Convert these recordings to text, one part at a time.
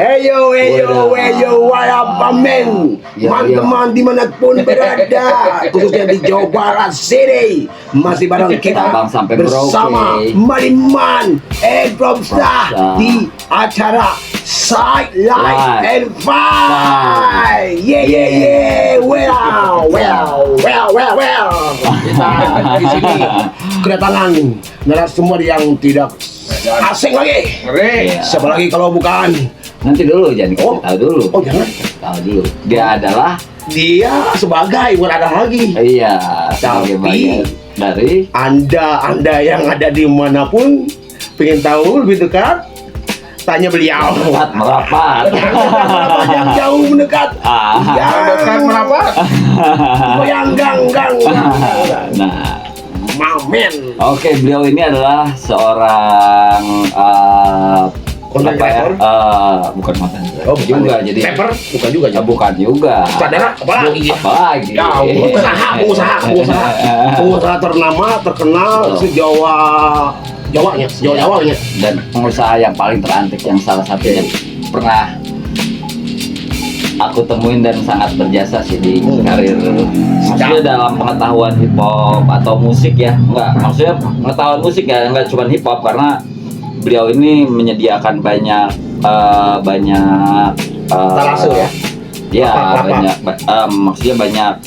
Heyo, what up, men? Teman-teman dimanapun berada, khususnya di Jawa Barat City, masih bareng kita bersama Maliman and Robstar di acara Sideline and Fight. Well. Kita di sini kedatangan narasumber yang tidak asing lagi. Siapa lagi kalau bukan? Nanti dulu, jangan tahu dulu. Oh jangan. Tahu dulu. Dia sebagai bukan ada lagi. Iya. Tapi bagian dari Anda yang ada di manapun pengen tahu lebih dekat, tanya beliau. merapat. Yang jauh mendekat. Yang dekat merapat. Yang gang. Nah. Mamen. Oke, beliau ini adalah seorang Konten kreator? Bukan konten Oh, juga, jadi rapper? Bukan juga. Bukan juga. Sutradara? Apalagi? Ya, pengusaha ternama, terkenal sejawanya. Dan pengusaha yang paling terantik, yang salah satunya pernah aku temuin dan sangat berjasa sih di karir. Maksudnya dalam pengetahuan hip hop atau musik ya, maksudnya pengetahuan musik ya, enggak cuma hip hop, karena beliau ini menyediakan banyak talase ya? Ya, maksudnya banyak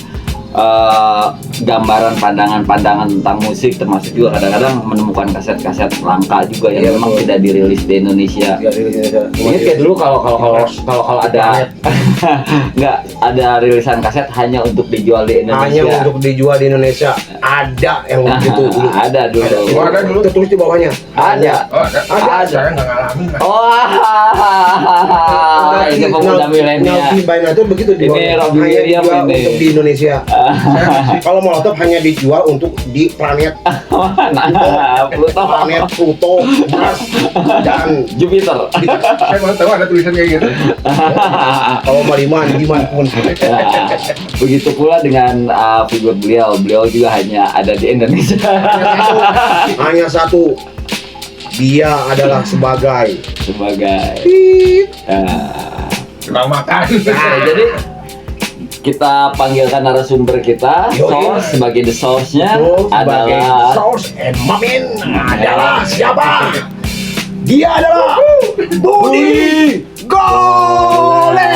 gambaran pandangan tentang musik, termasuk juga kadang-kadang menemukan kaset-kaset langka juga yang memang tidak dirilis di Indonesia. Ini kayak dulu kalau ada nggak ada rilisan kaset hanya untuk dijual di Indonesia. Ada yang begitu dulu. Ada dulu. Ada dulu. Tertulis di bawahnya. Ada. Saya nggak ngalamin. Ini pemuda milenial. Itu begitu di bawahnya. Ini Robby William ini. Untuk di Indonesia. Kalau Molotov hanya dijual untuk di planet Pluto, Mars, dan Jupiter. Saya mau tahu ada tulisan kayak gitu. Kalau Maliman gimana pun. Begitu pula dengan figur beliau juga hanya ada di Indonesia. Hanya satu. Dia adalah sebagai Tukang makan. jadi kita panggilkan narasumber kita, Source, sebagai the source-nya adalah Source and Mamen adalah siapa? Dia adalah Budi Gole.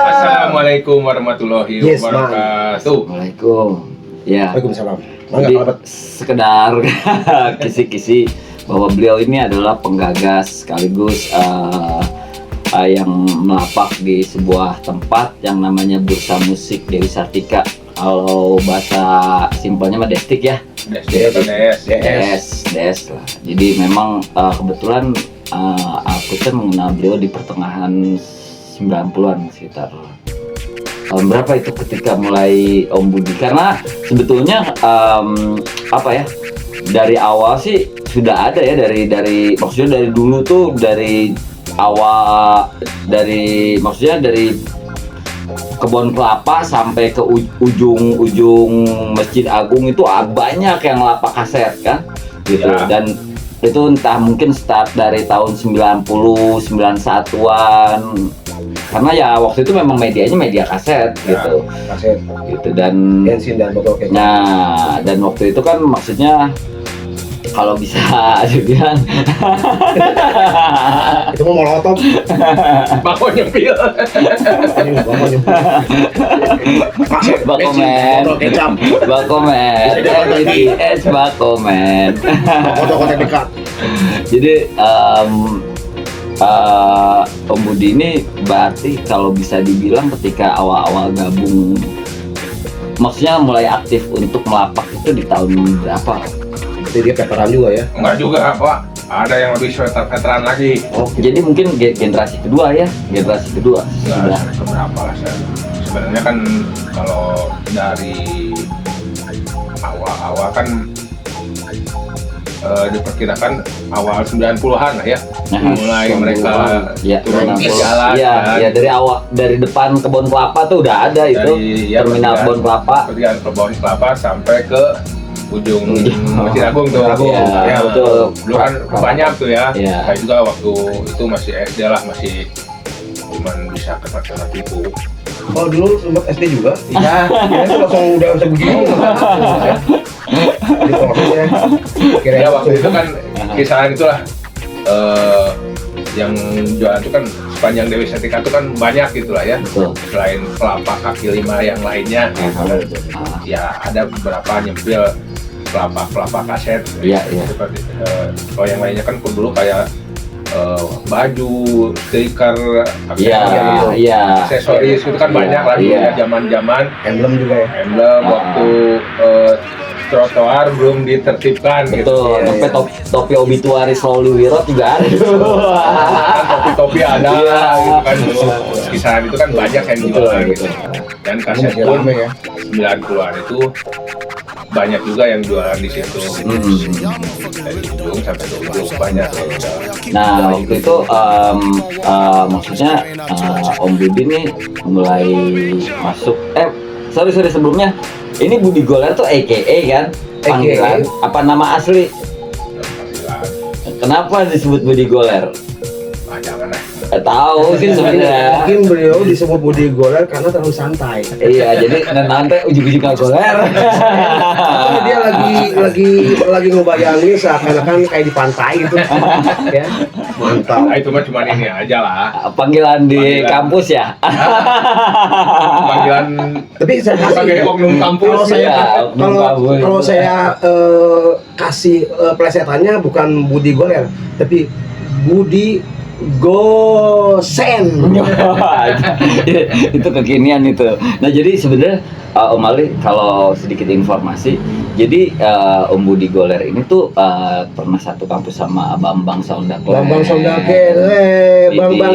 Assalamualaikum warahmatullahi wabarakatuh. Waalaikumsalam. Ya. Waalaikumsalam. Jadi sekedar kisi-kisi bahwa beliau ini adalah penggagas sekaligus yang melapak di sebuah tempat yang namanya Bursa Musik Dewi Sartika. Kalau bahasa simpelnya mah Destik ya. DS lah. Jadi memang kebetulan aku kan mengenal beliau di pertengahan 90-an, sekitar tahun berapa itu ketika mulai Om Budi, karena sebetulnya dari awal sih sudah ada ya, dari maksudnya dari dulu tuh, dari awal, maksudnya dari kebun kelapa sampai ke ujung Masjid Agung itu banyak yang lapak kaset kan gitu ya. Dan itu entah mungkin start dari tahun 90 91-an, karena ya waktu itu memang medianya media kaset gitu. Kaset gitu dan bensin dan botol kecap. Nah, dan waktu itu kan maksudnya kalau bisa dibilang itu mau Molotov. bako nyempil. Bakomen. Foto-foto dekat. Jadi Om Budi ini berarti kalau bisa dibilang ketika awal-awal gabung, maksudnya mulai aktif untuk melapak itu di tahun berapa? Jadi dia veteran juga ya? Enggak juga, Pak. Ada yang lebih veteran lagi. Jadi mungkin generasi kedua ya, sudah. Seberapa lah saya. Sebenarnya kan kalau dari awal kan diperkirakan awal 90-an lah ya. Mulai mereka turun ke jalan. Iya, dari awal, dari depan kebun kelapa tuh udah ada itu terminal kebun kelapa. Pertigaan kebun kelapa sampai ke ujung Masjid Agung tuh. Ya, betul. Dulu kan banyak tuh ya. Iya. Saya juga waktu itu masih SD lah, masih cuman bisa kenal itu. Kalau dulu sempat SD juga. Iya. Ya itu langsung udah begini. Di prosesnya. Ya waktu itu kan kisaran itulah yang jualan itu kan sepanjang Dewi Setika itu kan banyak gitulah ya. Betul. Selain kelapa kaki lima yang lainnya, ya ada beberapa nyempil kelapa kaset. Iya, iya. Seperti kalau yang lainnya kan dulu kayak baju, stiker, aksesoris itu kan banyak lah dulu ya, zaman-zaman. Emblem juga ya. Emblem waktu trotoar belum ditertibkan gitu. Betul, sampai topi obituari Slowly Wirot juga ada. Topi-topi ada gitu kan dulu. Kisaran itu kan banyak yang jualan gitu. Dan kaset pun 90-an itu banyak juga yang jualan di situ. Dari ujung sampai ke ujung banyak yang jualan. Nah waktu itu maksudnya Om Budi nih mulai masuk sorry sebelumnya ini Budi Goler tuh AKA kan panggilan apa nama asli? Kenapa disebut Budi Goler? Jangan lah. Tahu sih sebenarnya. Mungkin beliau disebut Budi Goler karena terlalu santai. Iya, jadi nanti ujung-ujungnya goler. Dia lagi ngebayangin seakan-akan kayak di pantai gitu. Ya. Mantap. Nah, itu mah cuma ini aja lah. Panggilan di kampus ya. Panggilan Tapi saya sebagai oknum kampus. Kalau saya kasih plesetannya bukan Budi Goler, tapi Budi Gosen. Itu kekinian itu. Nah jadi sebenarnya Om Ali kalau sedikit informasi, jadi Om Budi Goler ini tuh pernah satu kampus sama Bambang Sondaklen. Bambang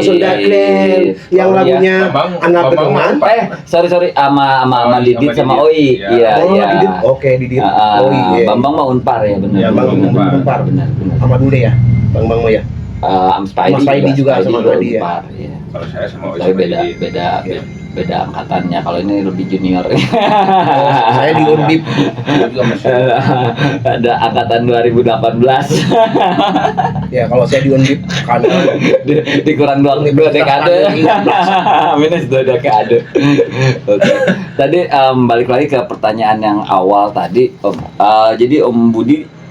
Sondaklen yang lagunya Anak Pedoman. Sorry sama Didit sama Oi. Iya. Oke, Didit. Bambang mah Unpar ya benar. Benar. Sama Dude ya. Bambang mah ya. Spidey juga sama Spidey ya. Kalau saya sama Tapi beda angkatannya. Kalau ini lebih junior. Saya di Undip juga masih. Ada angkatan 2018. Ya kalau saya di Undip kan dikurang dua dekade. Minus 2 dekade. Oke. Tadi balik lagi ke pertanyaan yang awal tadi Om. Jadi Om Budi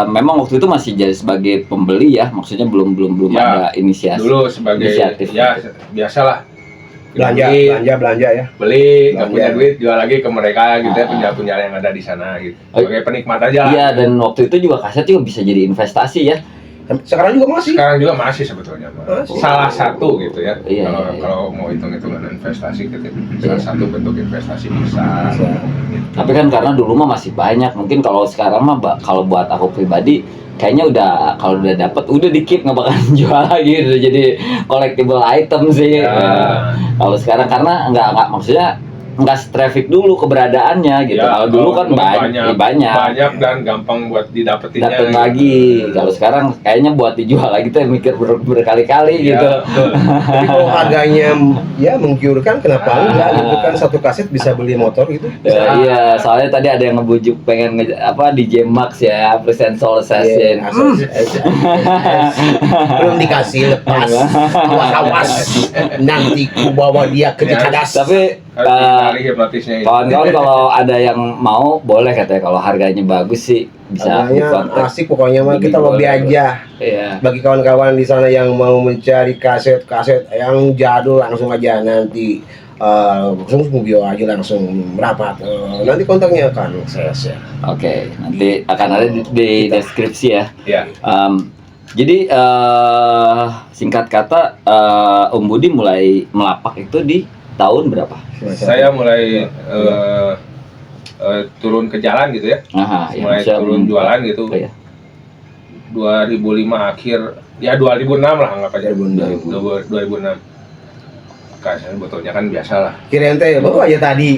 memang waktu itu masih jadi sebagai pembeli ya, maksudnya belum Ya, ada inisiasi. dulu sebagai inisiatif ya biasalah belanja ya. Beli nggak punya duit jual lagi ke mereka gitu ya, punya yang ada di sana gitu sebagai penikmat aja. Iya, dan waktu itu juga kaset juga bisa jadi investasi ya. Sekarang juga masih sebetulnya salah satu gitu ya. Iya, kalau mau hitung-hitungan investasi gitu, salah satu bentuk investasi bisa. Gitu. Tapi kan karena dulu mah masih banyak, mungkin kalau sekarang mah kalau buat aku pribadi kayaknya kalau udah dapet udah di-keep nggak bakalan jual lagi gitu. Jadi collectible item sih. Kalau sekarang karena nggak maksudnya nggak traffic dulu keberadaannya gitu. Kalau dulu kan banyak dan gampang buat didapetinnya. Datang lagi. Kalau sekarang kayaknya buat dijual lagi tuh mikir berkali-kali gitu. Tapi kalau harganya ya menggiurkan, kenapa enggak gitu kan, satu kaset bisa beli motor gitu. Iya, soalnya tadi ada yang ngebujuk pengen DJ Max ya, present Soul Session. Belum dikasih, lepas. Awas nanti ku bawa dia ke cadas. Tapi kawan-kawan kalau ada yang mau boleh katanya, kalau harganya bagus sih bisa kontak. Asik pokoknya mah, kita lobby aja. Iya. Bagi kawan-kawan di sana yang mau mencari kaset yang jadul, langsung aja nanti langsung bio aja langsung merapat. Nanti kontaknya akan saya share. Oke, nanti akan ada di deskripsi ya. Iya. Jadi singkat kata Om Budi mulai melapak itu di tahun berapa? Saya mulai turun ke jalan gitu ya. Mulai turun jualan gitu. 2005 akhir, ya 2006 lah anggap aja. 2006. Kasih betulnya kan biasa lah. Kirain teh baru aja tadi.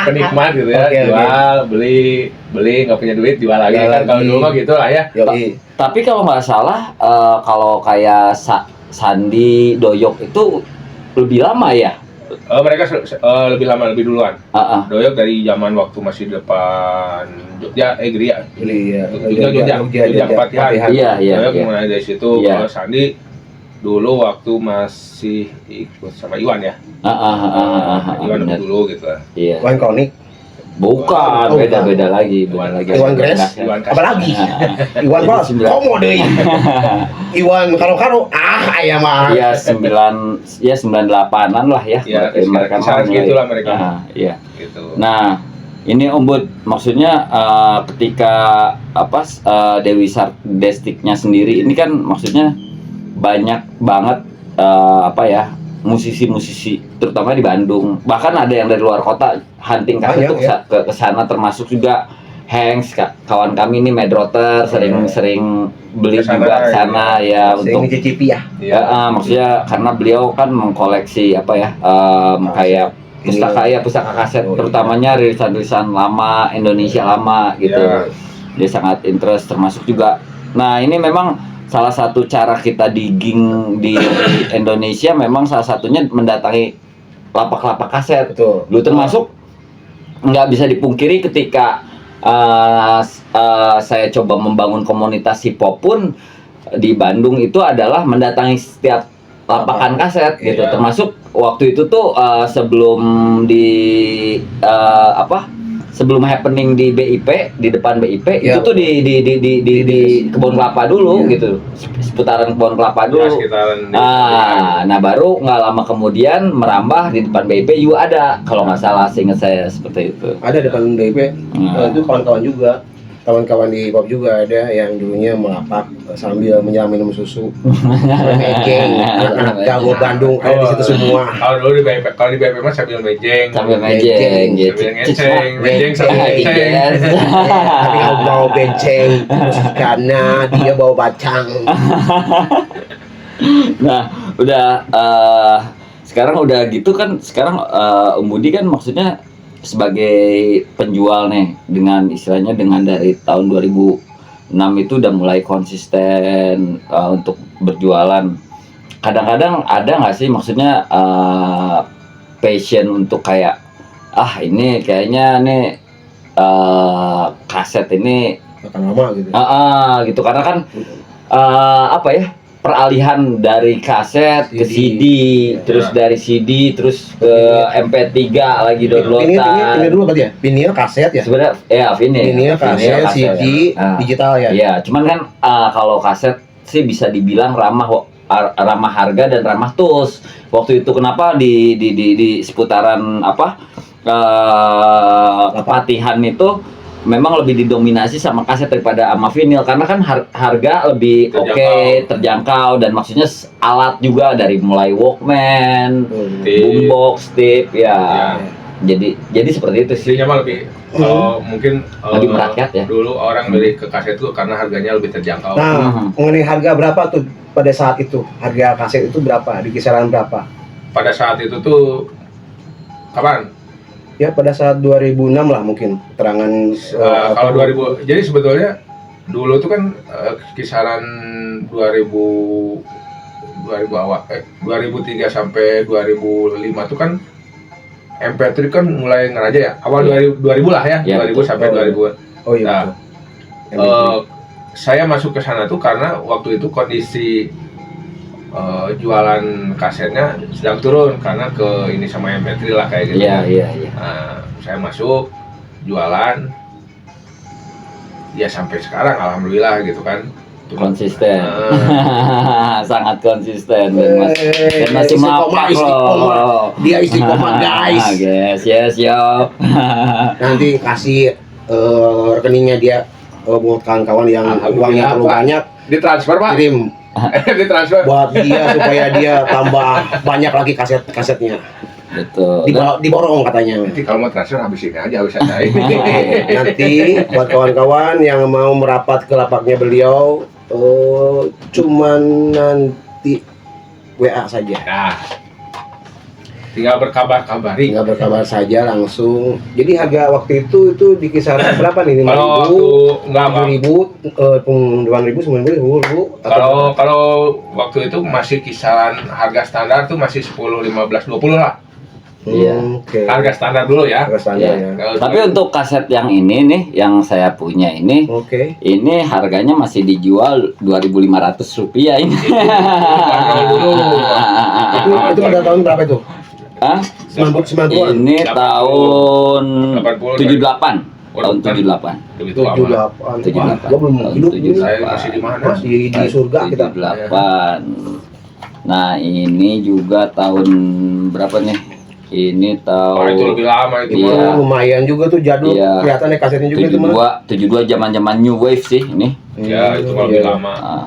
Penikmat gitu ya, jual, beli, nggak punya duit jual lagi kan, kalau dulu mah gitu lah ya. Tapi kalau nggak salah kalau kayak Sandi Doyok itu lebih lama ya Mereka lebih lama, lebih duluan. Doyok dari zaman waktu masih depan Jogja, Gria. Jogja Kepatihan. Doyok mulai dari situ. Kalau Sandi dulu waktu masih ikut sama Iwan ya. Iwan dulu gitu lah. Iwan Kronik. Bukan, beda lagi. Iwan Gres, apa lagi? Iwan Bos, komo deh. Iwan karo-karo, ayam mah. Iya 98-an lah ya. Mereka segitulah mereka. Iya. Gitu. Nah, ini Om Bud, maksudnya ketika Dewi Sardestiknya sendiri ini kan maksudnya banyak banget musisi-musisi terutama di Bandung, bahkan ada yang dari luar kota hunting kaset tuh ke sana, termasuk juga Hanks, kawan kami ini Medroter sering beli kesana, juga ke sana ya untuk mencicipi ya. Maksudnya karena beliau kan mengkoleksi kayak pustaka kaset, terutamanya rilisan-rilisan lama Indonesia lama gitu. Dia sangat interest, termasuk juga. Nah, ini memang salah satu cara kita digging di Indonesia memang salah satunya mendatangi lapak-lapak kaset. Betul. Dulu termasuk nggak bisa dipungkiri ketika saya coba membangun komunitas hip hop pun di Bandung itu adalah mendatangi setiap lapakan kaset gitu. Termasuk waktu itu tuh sebelum sebelum happening di BIP, di depan BIP itu tuh di Kebun Kelapa dulu gitu, seputaran Kebun Kelapa dulu. Nah baru nggak lama kemudian merambah di depan BIP juga ada, kalau nggak salah seingat saya seperti itu. Ada depan BIP, itu kawan-kawan juga. Kawan-kawan di hip hop juga ada yang dulunya melapak sambil menyelam minum susu. Mejeng, anak jago Bandung ada di situ semua. Kalau dulu di BIP mah sambil mejeng. Sambil ngeceng. Tapi kalau bawa benceng, karena dia bawa bacang. Nah, udah sekarang udah gitu kan, sekarang Budi kan maksudnya sebagai penjual nih, dengan istilahnya dengan dari tahun 2006 itu udah mulai konsisten untuk berjualan. Kadang-kadang ada nggak sih maksudnya passion untuk kayak ini kayaknya nih kaset ini akan lama gitu. Gitu karena kan peralihan dari kaset ke CD, terus dari CD terus ke MP3 lagi downloadan. Ini dulu berarti ya? Vinyl, kaset ya? Sebenarnya ya vinyl kaset, CD, digital ya. Iya, cuman kan kalau kaset sih bisa dibilang ramah harga dan ramah tools. Waktu itu kenapa di seputaran Kepatihan itu memang lebih didominasi sama kaset daripada sama vinyl, karena kan harga lebih terjangkau, dan maksudnya alat juga dari mulai Walkman, boombox, tape ya. Jadi seperti itu sih. Intinya mah lebih mungkin lebih merakyat ya. Dulu orang beli ke kaset itu karena harganya lebih terjangkau. Nah, mengenai harga berapa tuh pada saat itu? Harga kaset itu berapa? Di kisaran berapa? Pada saat itu tuh kapan? Ya pada saat 2006 lah mungkin keterangan. Kalau 2000, jadi sebetulnya dulu tuh kan kisaran 2000 awal 2003 sampai 2005 tuh kan MP3 kan mulai ngeraja ya, awal 2000 lah ya, 2000 sampai 2000. Oh iya. Nah, saya masuk ke sana tuh karena waktu itu kondisi jualan kasetnya sedang turun karena ke ini sama MP3 lah kayak gitu. Iya. Nah, saya masuk jualan, ya sampai sekarang alhamdulillah gitu kan. Konsisten, sangat konsisten dan masih mapak loh. Dia istiqomah guys. Yes yo. Nanti kasih rekeningnya dia buat kawan-kawan yang uangnya terlalu banyak. Ditransfer Pak. Kirim. Ditransfer Buat dia supaya dia tambah banyak lagi kasetnya. Betul. Diborong katanya. Nanti kalau mau transfer habisin aja, habis aja. Nanti buat kawan-kawan yang mau merapat ke lapaknya beliau, cuman nanti WA saja. Nah, tinggal berkabar-kabari. Tinggal berkabar saja langsung. Jadi harga waktu itu di kisaran berapa nih? 5.000, 7.000, 8.000, 9.000, 10.000, 10.000. Kalau waktu itu masih kisaran harga standar tuh masih 10, 15, 20 lah. Iya. Oke. Harga standar dulu ya. Harga standar Iya. ya. Kalau Tapi untuk kaset yang ini nih, yang saya punya ini, Oke. ini harganya masih dijual Rp2.500 ini. dulu. Itu pada tahun berapa itu? Hah? 90-an. Ini tahun 80, 78. Tahun kan? 78. Begitu lama. 78. 78. Gua belum Tahun hidup 78. ini. Saya masih di mana? Masih di surga kita. 78. Nah, ini juga tahun berapa nih? Ini Oh, itu tahun lebih lama itu. Iya. mah. Lumayan juga tuh jadul. Iya. Kelihatannya kasetnya juga itu mah. 72 zaman-zaman New Wave sih ini. Ya, itu mah lebih Iya. lama. Ah,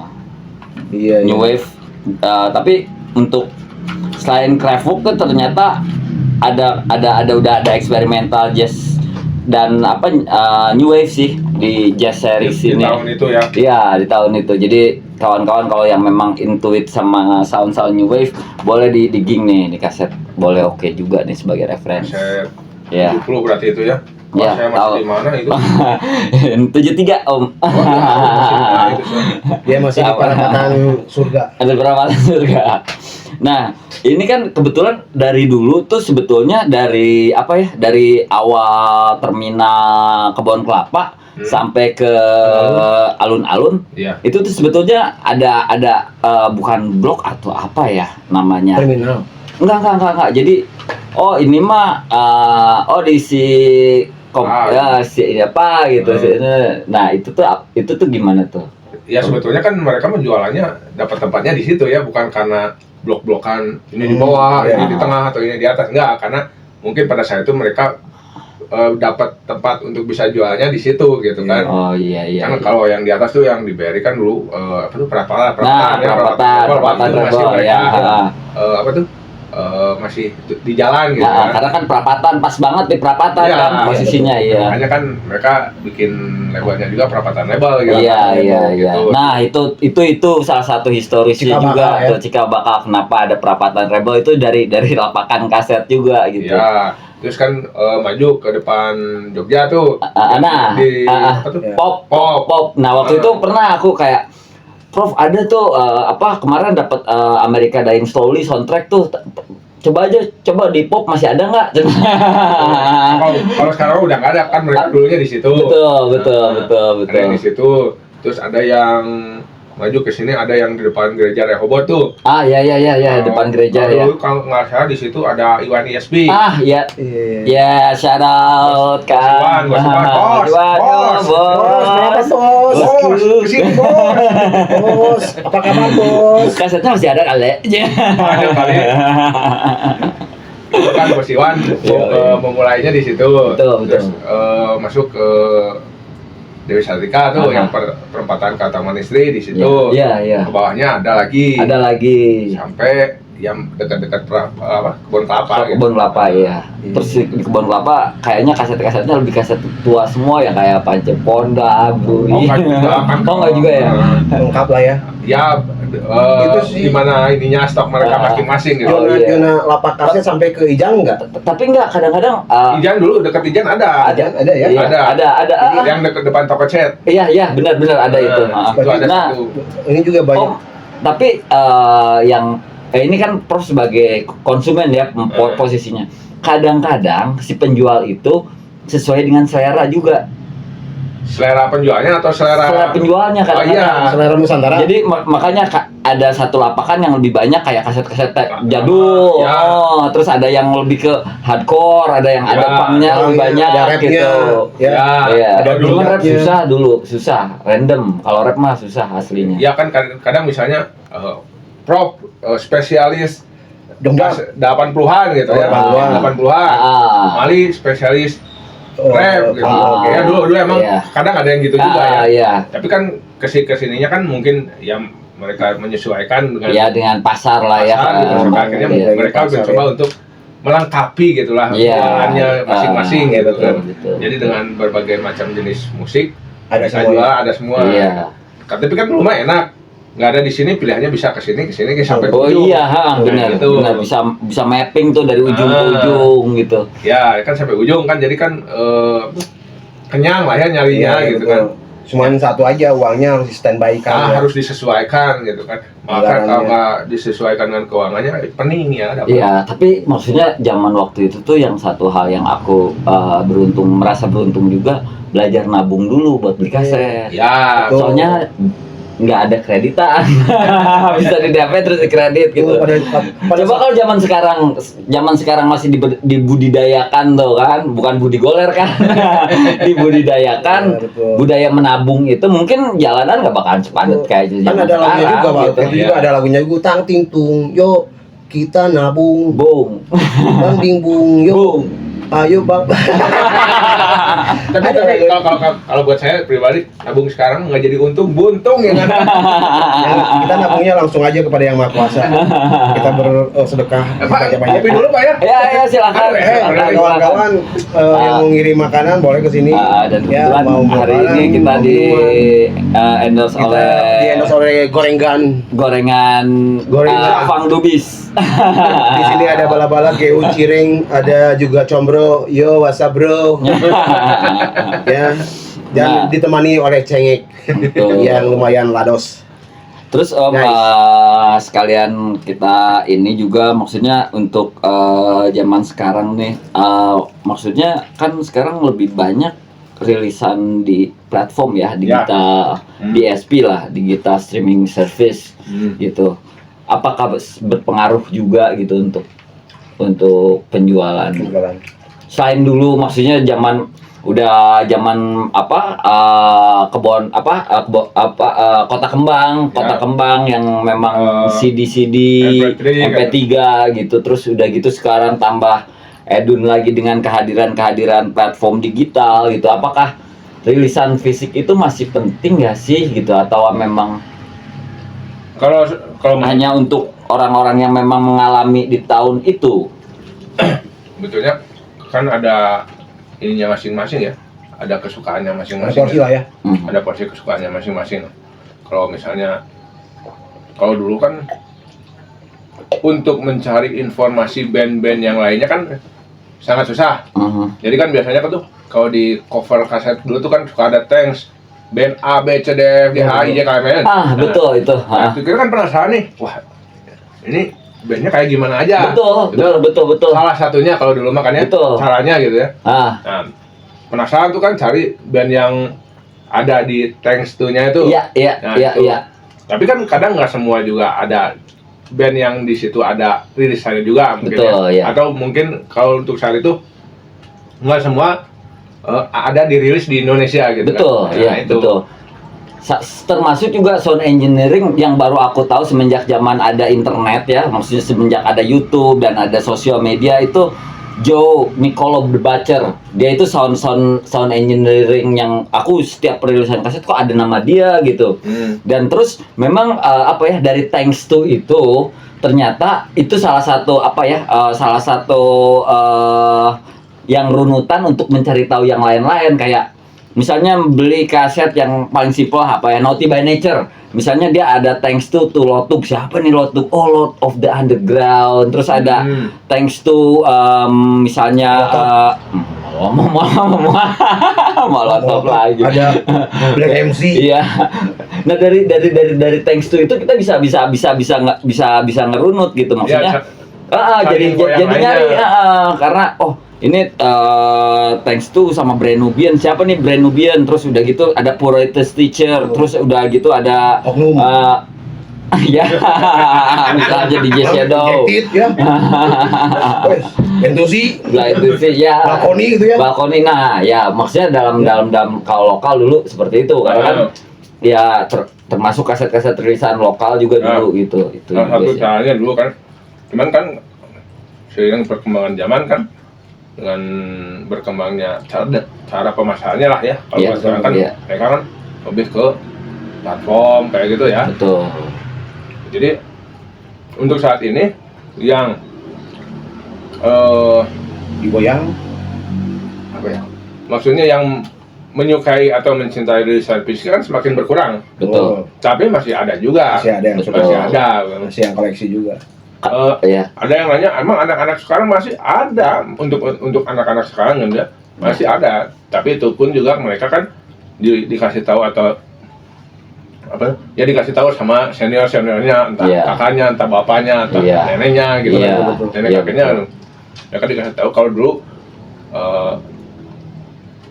Iya. New Wave. Tapi untuk selain Kraftwerk tuh ternyata udah ada eksperimental jazz dan New Wave sih di jazz series Di ini. tahun itu ya. Iya, di tahun itu. Jadi kawan-kawan kalau yang memang intuit sama sound-sound New Wave, boleh di digging nih di kaset. Boleh oke juga nih sebagai referensi. Saya Ya. 70 berarti itu ya. Wah, Ya, saya tahu. masih di mana itu? 73 Om. Nah, itu saya. Dia masih di perapatan surga. Ada berapa surga. Nah, ini kan kebetulan dari dulu tuh sebetulnya dari dari awal terminal Kebon Kelapa sampai ke alun-alun. Iya. Itu tuh sebetulnya ada bukan blok atau apa ya namanya. Terminal. Enggak. Jadi ini mah si apa gitu. Nah, itu tuh gimana tuh? Ya sebetulnya kan mereka menjualannya dapat tempatnya di situ ya, bukan karena blok-blokan ini di bawah, Iya. ini di tengah atau ini di atas. Enggak, karena mungkin pada saat itu mereka dapat tempat untuk bisa jualnya di situ gitu kan. Oh iya. Karena kalau yang di atas tuh yang di BRI kan dulu perapatan Nah, perapatan masih rebel mereka ya. masih di jalan gitu Nah, kan. karena kan perapatan pas banget di perapatan Iya, kan posisinya iya. Makanya kan mereka bikin labelnya juga perapatan label gitu. Iya. Gitu. Nah, itu salah satu historisnya Cikal juga bakal, ya. tuh cikal bakal kenapa ada perapatan rebel itu dari lapakan kaset juga gitu. Iya. Terus kan maju ke depan Jogja tuh. Apa tuh? Ya. Pop. Nah, waktu itu pernah aku kayak Prof ada tuh kemarin dapat America Dying Slowly soundtrack tuh. Coba di Pop masih ada nggak? Kalau sekarang udah nggak ada kan, mereka dulunya di situ. Betul. Ada yang di situ. Terus ada yang maju ke sini, ada yang di depan gereja Rehoboth tuh. Ah iya depan gereja ya. Kalau nggak salah di situ ada Iwan ISB. Ah iya. Iya. Ya, shout out kan. Bos, Kenapa bos? Bos, kesini bos. Bos, apa kabar bos? Kasetnya masih ada kali. Ada kali. Itu kan Bos Iwan memulainya di situ. Betul. Terus masuk ke Dewi Sartika tuh yang perempatan ke Taman Istri di situ. Iya. Ke bawahnya ada lagi. Sampai yang dekat-dekat kebun kelapa gitu. Kebun kelapa ya. Terus di kebun kelapa kayaknya kaset-kasetnya lebih kaset tua semua ya kayak Pance Ponda, Bruri. Enggak juga ya. Lengkap lah ya. Ya Itu sih. di mana ininya stok mereka masing-masing gitu. Zona lapak kaset sampai ke Ijang enggak? Tapi enggak kadang-kadang Ijan dulu dekat Ijan ada. Ada ya. Iya, ada. Yang dekat depan toko cat. Iya, benar ada itu. Itu ada Nah, satu. Ini juga banyak. tapi yang ini kan Prof sebagai konsumen ya posisinya. Kadang-kadang si penjual itu sesuai dengan selera juga. Selera penjualnya atau Selera penjualnya Oh kadang-kadang. iya. Selera Nusantara. Jadi makanya ada satu lapakan yang lebih banyak kayak kaset-kaset jadul. Ya. Terus ada yang lebih ke hardcore, ada yang ada punknya lebih banyak ada rapnya. gitu. Ya. Iya, ada dulu rap dulunya. susah, random. Kalau rap mah susah aslinya. Ya kan kadang misalnya Prof spesialis Dongdak. 80-an gitu ya. 80-an. Mali spesialis rap gitu. Oke. Ya dulu emang Iya. kadang ada yang gitu juga ya. Iya. Tapi kan kesininya kan mungkin ya mereka menyesuaikan dengan Ya dengan pasar lah ya. pasar gitu. Sampai akhirnya Iya. mereka Pasar, mencoba ya. untuk melengkapi gitulah Iya. bahannya masing-masing gitu kan. Betul. Jadi dengan berbagai macam jenis musik Ada bisa semua. juga ada semua. Iya. Tapi kan rumah enak. Nggak ada di sini pilihannya bisa ke sini sampai ke Oh ujung. iya, benar, gitu. benar bisa mapping tuh dari ujung ke ujung gitu. Ya kan sampai ujung kan, jadi kan kenyang lah ya nyarinya Iya, gitu betul. kan. Cuman satu aja, uangnya harus standby kan. harus disesuaikan gitu kan. Maka kalau nggak disesuaikan dengan keuangannya pening ya. Iya, tapi maksudnya zaman waktu itu tuh yang satu hal yang aku merasa beruntung juga, belajar nabung dulu buat beli kaset. Ya, Betul. Soalnya nggak ada kreditan, bisa di DP terus di kredit gitu. Coba kalau zaman sekarang masih dibudidayakan tuh kan, bukan budi goler kan, dibudidayakan budaya menabung itu, mungkin jalanan nggak bakalan sepadat kayak kan zaman ada lagunya sekarang. juga, Pak. Gitu. Itu juga ada lagunya juga, tang ting tung, yo kita nabung, Boom, tang ting bung, yo boom. ayo bang. tapi kalau buat saya pribadi nabung sekarang nggak jadi untung, buntung ya kan. Kita nabungnya langsung aja kepada yang maha kuasa. Kita bersedekah Pak, banyak. kopi dulu Pak ya. Ya silakan. Kawan-kawan yang mau ngirim makanan boleh ke sini. Dan Ya, kebetulan mau hari makanan, ini kita mau di minuman. endorse Kita oleh di endorse oleh Gorengan. gorengan Fang Dubis. Di sini ada bala-bala, GU Cireng, ada juga Combro. Yo, what's up bro? Ya, dan Nah. ditemani oleh cengek Betul. yang lumayan lados. Terus Om, Nice. sekalian kita ini juga maksudnya untuk zaman sekarang nih, maksudnya kan sekarang lebih banyak rilisan di platform ya, digital, DSP lah, digital streaming service gitu. Apakah berpengaruh juga gitu untuk penjualan? Selain dulu maksudnya zaman kota kembang yang memang CD MP3 gitu, terus udah gitu sekarang tambah edun lagi dengan kehadiran platform digital gitu. Apakah rilisan fisik itu masih penting nggak sih gitu, atau memang Kalau hanya untuk orang-orang yang memang mengalami di tahun itu? betulnya kan ada ininya masing-masing ya, ada kesukaannya Ada masing-masing. porsi lah ya. Ada porsi kesukaannya masing-masing. Kalau misalnya, kalau dulu kan untuk mencari informasi band-band yang lainnya kan sangat susah. Jadi kan biasanya kan tuh kalau di cover kaset dulu tuh kan suka ada thanks band A, B, C, D, F, G, H, I, J, K, L, M, N. Betul itu. Nah, itu kita kan penasaran nih, wah ini bandnya kayak gimana aja. Betul. Salah satunya kalau dulu makanya Betul. caranya gitu ya. Ah, Nah, penasaran tuh kan cari band yang ada di thanks to-nya itu. Nah, itu. iya. Tapi kan kadang nggak semua juga ada band yang di situ ada rilisannya juga mungkin Betul, ya. Atau mungkin kalau untuk saat itu nggak semua ada dirilis di Indonesia gitu Betul, kan. iya, Itu. betul. Termasuk juga sound engineering yang baru aku tahu semenjak zaman ada internet ya, maksudnya semenjak ada YouTube dan ada sosial media itu. Joe Nicolo The Butcher, dia itu sound engineering yang aku setiap perilisan kaset kok ada nama dia gitu. Dan terus memang dari Thanks to itu ternyata itu salah satu yang runutan untuk mencari tahu yang lain-lain, kayak misalnya beli kaset yang paling simpel Naughty by Nature. Misalnya dia ada thanks to Lotug. Siapa nih Lotug? Oh, Lord of the Underground. Terus ada thanks to misalnya Molotov lagi. Ada Black MC. Iya. Nah, dari thanks to itu kita bisa ngerunut gitu maksudnya. Jadi nyari karena ini thanks to sama Brand Nubian. Siapa nih Brand Nubian? Terus udah gitu ada Puritas Teacher. Terus udah gitu ada Oknum. ya misalnya DJ Shadow. Ya. Entusi. Ya. Balkoni gitu ya. Balkoni. Nah, ya maksudnya dalam kalau lokal dulu seperti itu karena kan ya termasuk kaset-kaset rilisan lokal juga dulu gitu. Itu salah satu juga sih. caranya dulu kan, cuman kan seiring perkembangan zaman kan dengan berkembangnya cara pemasarannya lah ya. Kalau Iya, sekarang kan iya. mereka kan lebih ke platform kayak gitu ya. Betul. Jadi untuk saat ini yang Digoyang. apa ya? Maksudnya yang menyukai atau mencintai rilisan fisik kan semakin berkurang. Betul. Tapi masih ada juga. Masih ada yang Betul. suka. Masih ada. Masih yang koleksi juga. Iya. Ada yang nanya, emang anak-anak sekarang masih ada untuk anak-anak sekarang enggak? Masih ada. Tapi itu pun juga mereka kan dikasih tahu atau apa ya, dikasih tahu sama seniornya, entah Iya. kakaknya, entah bapaknya, entah Iya. neneknya gitu Iya. kan, nenek Iya, kakeknya betul. ya kan dikasih tahu kalau dulu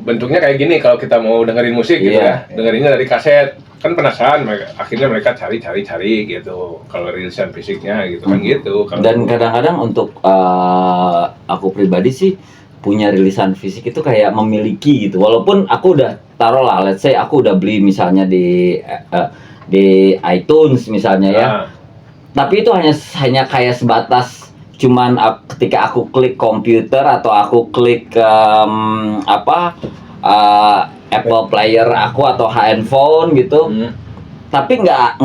bentuknya kayak gini kalau kita mau dengerin musik gitu Iya. ya, dengerinnya dari kaset, kan penasaran akhirnya mereka cari gitu kalau rilisan fisiknya gitu kan gitu. Kalau Dan dulu. kadang-kadang untuk aku pribadi sih punya rilisan fisik itu kayak memiliki gitu. Walaupun aku udah taruh lah, let's say aku udah beli misalnya di iTunes misalnya ya. Nah, Tapi itu hanya kayak sebatas cuman ketika aku klik komputer atau aku klik Apple Player aku atau handphone gitu. Tapi nggak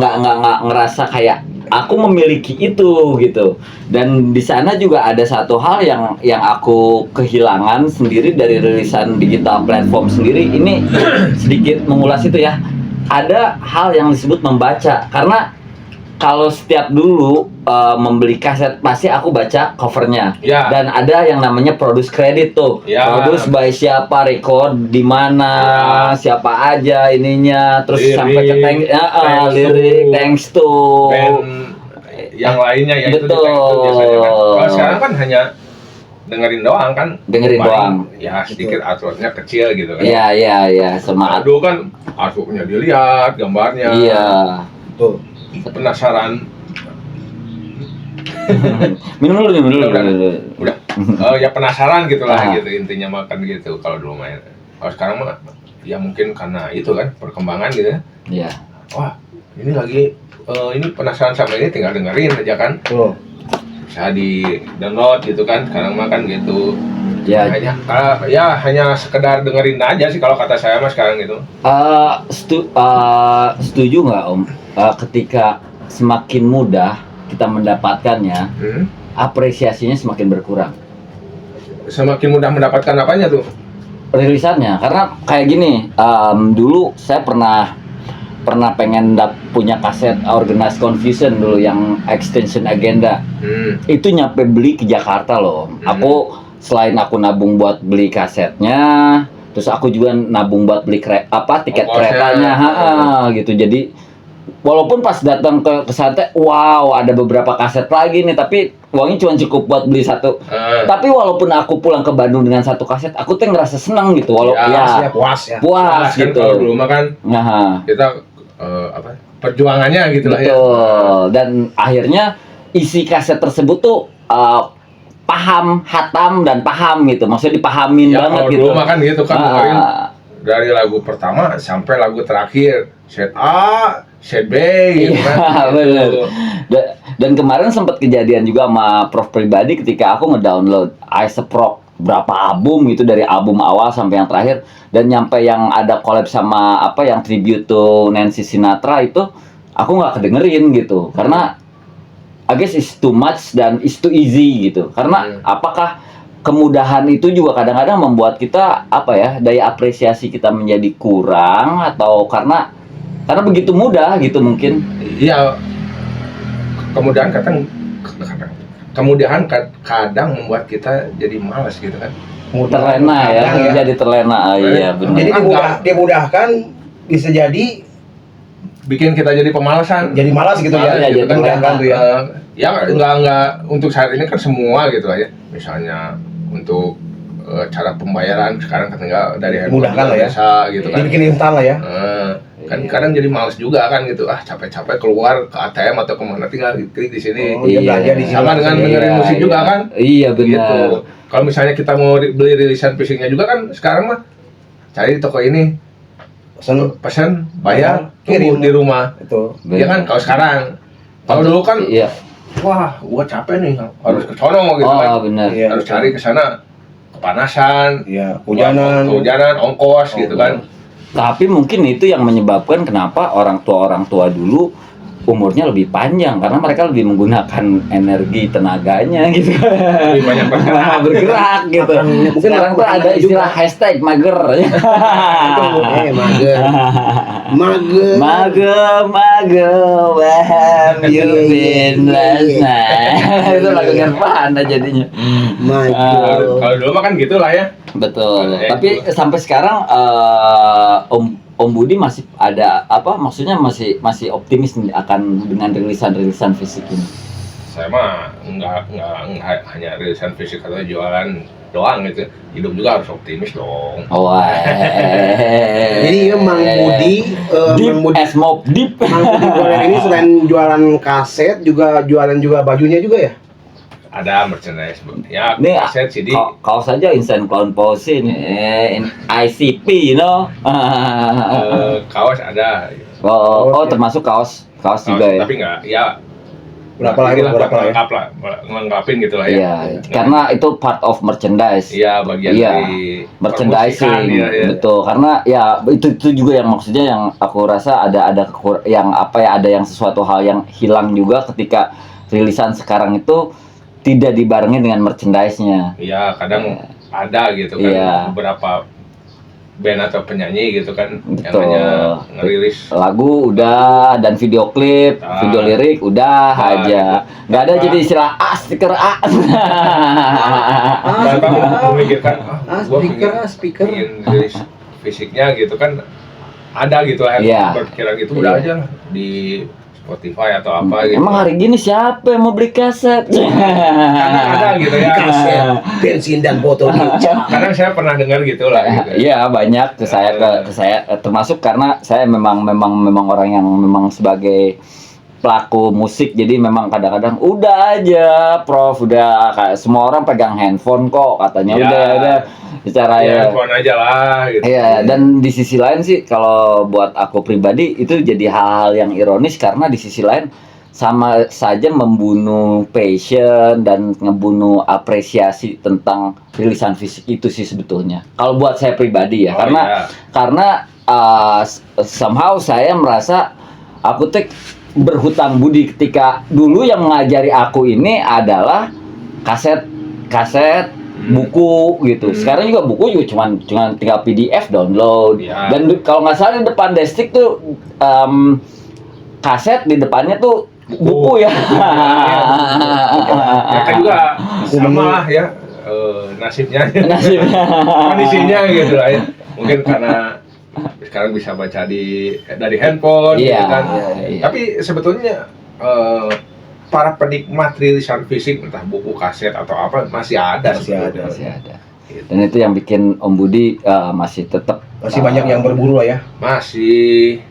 ngerasa kayak aku memiliki itu gitu. Dan di sana juga ada satu hal yang aku kehilangan sendiri dari rilisan digital platform sendiri. Ini sedikit mengulas itu ya, ada hal yang disebut membaca. Karena kalau setiap dulu membeli kaset pasti aku baca covernya. Ya. Dan ada yang namanya produce credit tuh. Ya. Produce by siapa, record di mana, siapa aja ininya, terus Lirik, sampai ke lirik, thanks to band yang lainnya ya itu di Betul. text itu biasanya kan. Kalau sekarang kan hanya dengerin doang kan. Dengerin Paling, doang. Ya sedikit artworknya kecil gitu kan. Iya, sama Dulu kan artworknya dilihat, gambarnya. iya. Tuh. Penasaran. Minum dulu. Udah. Ya penasaran gitulah Ah. gitu intinya makan gitu kalau dulu main. Kalau sekarang mah ya mungkin karena itu kan perkembangan gitu ya. Iya. Wah, ini lagi ini penasaran sama ini tinggal dengerin aja kan. Tuh. Bisa di download gitu kan. Sekarang mah kan gitu. Ya, Hanya sekedar dengerin aja sih kalau kata saya mah sekarang gitu. setuju nggak Om? Ketika semakin mudah kita mendapatkannya, apresiasinya semakin berkurang. Semakin mudah mendapatkan apanya tuh? Rilisannya, karena kayak gini, dulu saya pernah pengen punya kaset Organized Confusion dulu yang Extension Agenda. Itu nyampe beli ke Jakarta loh. Aku selain aku nabung buat beli kasetnya, terus aku juga nabung buat beli tiket Ongkosnya. keretanya, gitu. Jadi walaupun pas datang ke sana, wow ada beberapa kaset lagi nih, tapi uangnya cuma cukup buat beli satu. Tapi walaupun aku pulang ke Bandung dengan satu kaset, aku tuh ngerasa seneng gitu. Walaupun Ya, Puas ya. puas kan gitu. kalau dulu mah kan Nah, kita perjuangannya gitu lah ya. betul. Dan akhirnya isi kaset tersebut tuh paham, hatam dan paham gitu. Maksudnya dipahamin Ya banget kalau gitu. dulu mah kan gitu kan dengerin Ah, dari lagu pertama sampai lagu terakhir, set A, set B gitu Iya, kan. bener. Gitu. Dan kemarin sempat kejadian juga sama Prof pribadi ketika aku ngedownload Isaac Rock berapa album gitu, dari album awal sampai yang terakhir, dan nyampe yang ada collab sama yang tribute to Nancy Sinatra itu aku nggak kedengerin gitu karena I guess it's too much dan it's too easy gitu. Karena apakah kemudahan itu juga kadang-kadang membuat kita daya apresiasi kita menjadi kurang, atau karena begitu mudah gitu mungkin. Iya, kadang membuat kita jadi malas gitu kan. Terlena ya, Kadang jadi terlena. Iya benar. Jadi dimudahkan bisa jadi Bikin kita jadi pemalasan. jadi malas gitu ya. Iya, gitu jadi kan. Dimudahkan tuh ya. Ya enggak untuk saat ini kan semua gitu lah ya. Misalnya untuk cara pembayaran sekarang kan tinggal dari handphone Dimudahkan lah ya. biasa gitu kan. Dibikin instan lah ya. Kan kadang jadi males juga kan gitu, capek-capek keluar ke ATM atau kemana, tinggal klik di sini. Oh, dia belanja di sini. Sama dengan dengerin musik juga kan. Iya Gitu. benar. Kalau misalnya kita mau beli rilisan fisiknya juga kan sekarang mah cari di toko ini, pesan, bayar, Kirim. tunggu di rumah. Itu. Iya kan kalau sekarang. Kalau dulu kan Iya. wah, gua capek nih, harus ke sono gitu kan. Benar. Iya. Harus cari ke sana, kepanasan, Iya, hujanan. ongkos gitu kan. Tapi mungkin itu yang menyebabkan kenapa orang tua dulu umurnya lebih panjang, karena mereka lebih menggunakan energi tenaganya gitu. Lebih banyak bergerak gitu. Mungkin Sekarang tuh ada istilah hashtag mager. Mager. Mager, where have you been last night? Itu lagu Nirvana jadinya. Mager. Kalau dulu mah kan gitu lah ya. Betul. Ada Tapi itu. sampai sekarang Om Budi masih ada apa? Maksudnya masih optimis nih akan dengan rilisan fisik ini. Saya mah nggak hanya rilisan fisik atau jualan doang gitu, hidup juga harus optimis dong. Wah. Jadi Mang Budi, Deep Mang Budi, as mob deep. Mang Budi Goler ini selain jualan kaset juga jualan juga bajunya juga ya? Ada merchandise ya, Nih, kaset CD. Kaos saja Instant Clown Pose ini, ICP, you know. Kaos ada. Oh, termasuk kaos juga ya. Tapi nggak, ya Berapa lagi? ngelengkapin gitu lah ya. Iya, karena itu part of merchandise. Iya, bagian Iya, dari merchandising, permusikan, ya. betul. Karena ya itu juga yang maksudnya yang aku rasa ada yang apa ya, ada yang sesuatu hal yang hilang juga ketika rilisan sekarang itu tidak dibarengi dengan merchandise-nya. Iya, kadang ada gitu kan, Iya. beberapa band atau penyanyi gitu kan yang Betul. hanya ngerilis Lagu udah, dan video klip, video lirik udah aja. Nggak ada Tanpa- jadi istilah stiker tanpa memikirkan speaker. ingin rilis fisiknya gitu kan, ada gitu lah Iya. berpikiran gitu, udah Iya. aja lah di Spotify atau apa gitu. Emang hari gini siapa yang mau beli kaset? Kadang ada gitu ya. Kaset, bensin dan botol kecap. Kadang saya pernah dengar gitu lah gitu. Iya, banyak ke saya termasuk karena saya memang orang yang memang sebagai pelaku musik, jadi memang kadang-kadang udah aja Prof, udah kayak semua orang pegang handphone kok katanya, Ya. udah bicara Ya, ya. handphone aja lah gitu. Iya, dan di sisi lain sih kalau buat aku pribadi itu jadi hal yang ironis karena di sisi lain sama saja membunuh passion dan ngebunuh apresiasi tentang rilisan fisik itu sih sebetulnya. Kalau buat saya pribadi ya, Oh, karena somehow saya merasa aku tuh berhutang budi ketika dulu yang mengajari aku ini adalah kaset buku gitu. Sekarang juga buku juga cuman tinggal PDF download. Ya. Dan kalau nggak salah di depan desktop tuh kaset di depannya tuh buku ya. Ya kan juga sama lah ya, nasibnya. Nasibnya. Kondisinya gitu lah ya. Mungkin karena sekarang bisa baca dari handphone Iya, gitu kan. iya. Tapi sebetulnya para penikmat rilisan fisik entah buku, kaset atau apa masih ada. Masih ada. Masih ada. Dan itu yang bikin Om Budi masih tetap Banyak yang berburu lah ya. Masih.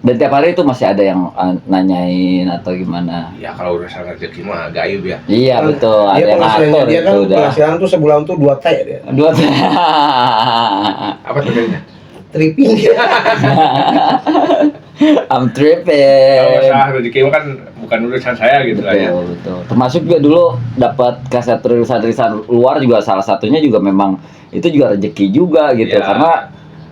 Dan tiap hari itu masih ada yang nanyain atau gimana. Ya kalau urusan rezeki mah gaib ya. Iya betul, ada Dia yang penghasilannya ngatur dia itu kan udah. penghasilan tuh sebulan tuh 2 T dia. Dua. Apa tuh kayaknya? Tripping. I'm Kalau tripping. masalah rezeki mah kan bukan urusan saya gitu lah ya. Betul. Termasuk juga dulu dapat kaset rilisan luar juga salah satunya juga memang itu juga rezeki juga gitu. Iya. Karena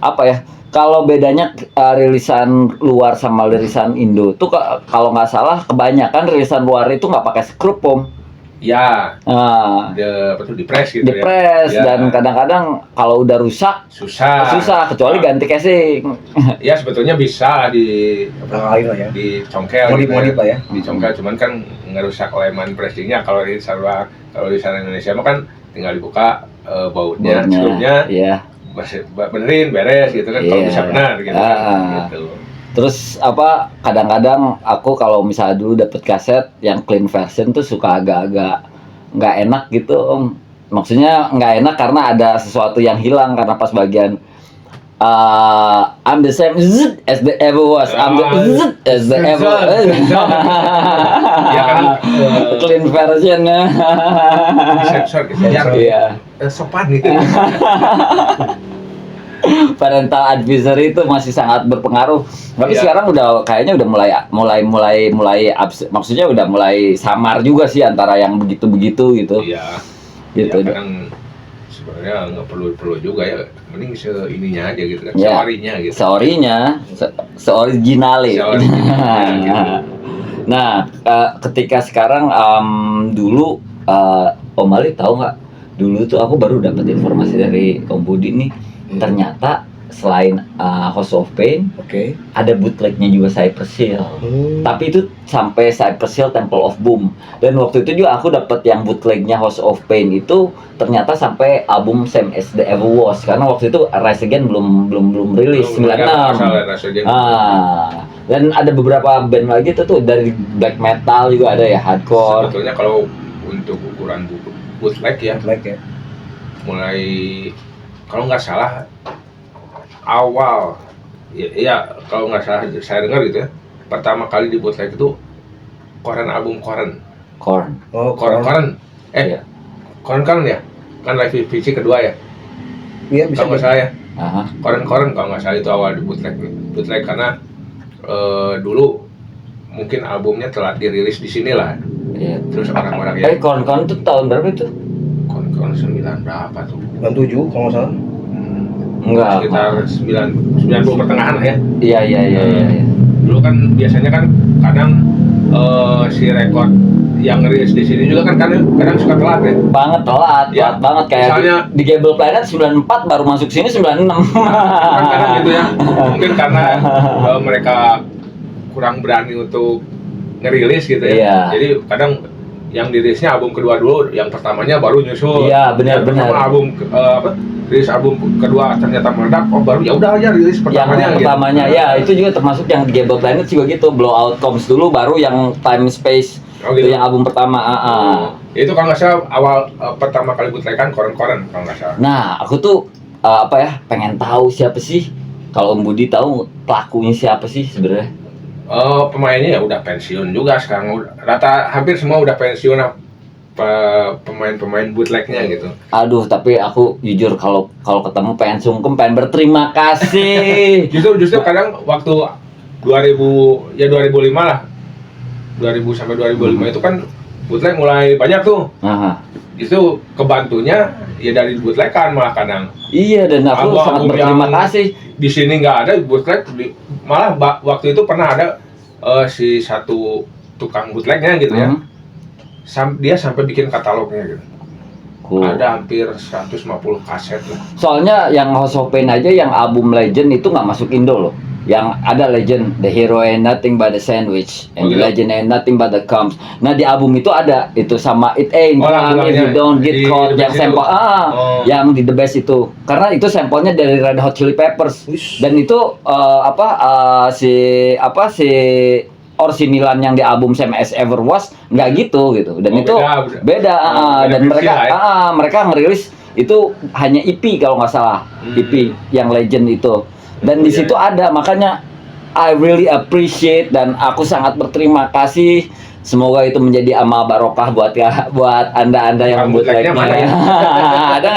apa ya? Kalau bedanya rilisan luar sama rilisan Indo tuh kalau nggak salah kebanyakan rilisan luar itu nggak pakai skrup, Om. Ya, Nah, di press gitu di press ya. dan kadang-kadang kalau udah rusak susah kecuali ganti casing. Ya sebetulnya bisa di Lain lah ya. dicongkel Modif lah ya. Dicongkel cuman kan ngerusak leman pressingnya. Kalau di sana Indonesia mah kan tinggal dibuka bautnya, skrupnya, Iya. benerin, beres gitu kan. Kalau Iya. bisa benar gitu kan. Gitu. Terus kadang-kadang aku kalau misalnya dulu dapet kaset yang clean version tuh suka agak-agak nggak enak gitu, Om. Maksudnya nggak enak karena ada sesuatu yang hilang karena pas bagian I'm the same as the ever was. I'm the as the ever. Ya kan Clean versionnya. disensor gitu biar Iya. sopan gitu. Parental advisory itu masih sangat berpengaruh. Tapi Iya. sekarang udah kayaknya udah mulai maksudnya udah mulai samar juga sih antara yang begitu-begitu gitu. Iya. Gitu. Ya, kadang sebenarnya nggak perlu juga ya, mending seininya aja gitu kan, Ya. sorry-nya gitu. Seorinya, seoriginale. Seoriginal, gitu. Nah, ketika sekarang dulu Om Ali tahu nggak? Dulu tuh aku baru dapat informasi dari Om Budi nih. Ternyata selain House of Pain, Oke. ada bootlegnya juga Cypress Hill. Tapi itu sampai Cypress Hill Temple of Boom. Dan waktu itu juga aku dapat yang bootlegnya House of Pain itu ternyata sampai album Same as the Ever Was, karena waktu itu Rise Again belum rilis 96. Dan ada beberapa band lagi tuh dari black metal juga ada ya, hardcore. Sebetulnya kalau untuk ukuran bootleg ya, Like ya. mulai kalau nggak salah awal ya kalau nggak salah saya dengar gitu ya, pertama kali di bootleg itu album Korn. Oh, Korn. Iya. Korn kan ya, kan live VC kedua ya. Iya bisa. Kalau nggak salah ya, Aha. Korn kalau nggak salah itu awal di bootleg karena dulu mungkin albumnya telah dirilis di sini lah. Iya. Terus orang-orang ya Korn tuh tahun berapa itu? Korn 9 berapa tuh? 97 kalau nggak salah. Enggak. Sekitar 90 pertengahan lah ya. Iya. Dulu kan biasanya kan kadang si rekod yang rilis di sini juga kan kadang suka telat ya. Telat Ya, banget kayak misalnya di Gable Planet 94 baru masuk sini 96. Kan kadang gitu ya. Mungkin karena mereka kurang berani untuk ngerilis gitu ya. Iya. Jadi kadang yang dirilisnya album kedua dulu, yang pertamanya baru nyusul. Iya, benar. Album rilis album kedua ternyata meledak, baru ya udah aja rilis pertamanya. Yang pertamanya gitu. ya itu juga termasuk yang di Gable Planet juga gitu, Blowout Comes dulu baru yang Time Space. Oh, gitu. Itu yang album pertama. Itu kalau nggak salah awal pertama kali bootlegan Korn kalau nggak salah. Nah, aku tuh pengen tahu siapa sih, kalau Om Budi tahu pelakunya siapa sih sebenarnya? Pemainnya ya udah pensiun juga sekarang, hampir semua udah pensiun pemain bootlegnya gitu. Aduh, tapi aku jujur kalau ketemu pengen sungkem, pengen berterima kasih. Justru kadang waktu 2005 lah, 2000 sampai 2005 itu kan bootleg mulai banyak tuh. Aha. Itu kebantunya ya dari bootlegan malah kadang. Iya, dan aku sangat Album berterima yang kasih. Di sini nggak ada bootleg, malah waktu itu pernah ada si satu tukang bootlegnya gitu ya. Dia sampai bikin katalognya gitu. Cool. Ada hampir 150 kaset lah. Soalnya yang House of Pain aja yang album Legend itu nggak masuk Indo loh. Yang ada Legend, The Hero Ain't Nothing But a Sandwich, and The gitu? Legend Ain't Nothing But the Comes. Nah di album itu ada itu sama It Ain't Fun If You Don't Get Caught, yang sampel yang di The Best itu. Karena itu sampelnya dari Red Hot Chili Peppers. Dan itu si Orsinilan yang di album Same as Ever Was nggak gitu. Dan itu beda. Dan mereka ngerilis itu hanya EP kalau nggak salah, EP yang Legend itu. Dan di situ ada, makanya I really appreciate dan aku sangat berterima kasih. Semoga itu menjadi amal barokah buat anda yang bootlegnya. Ada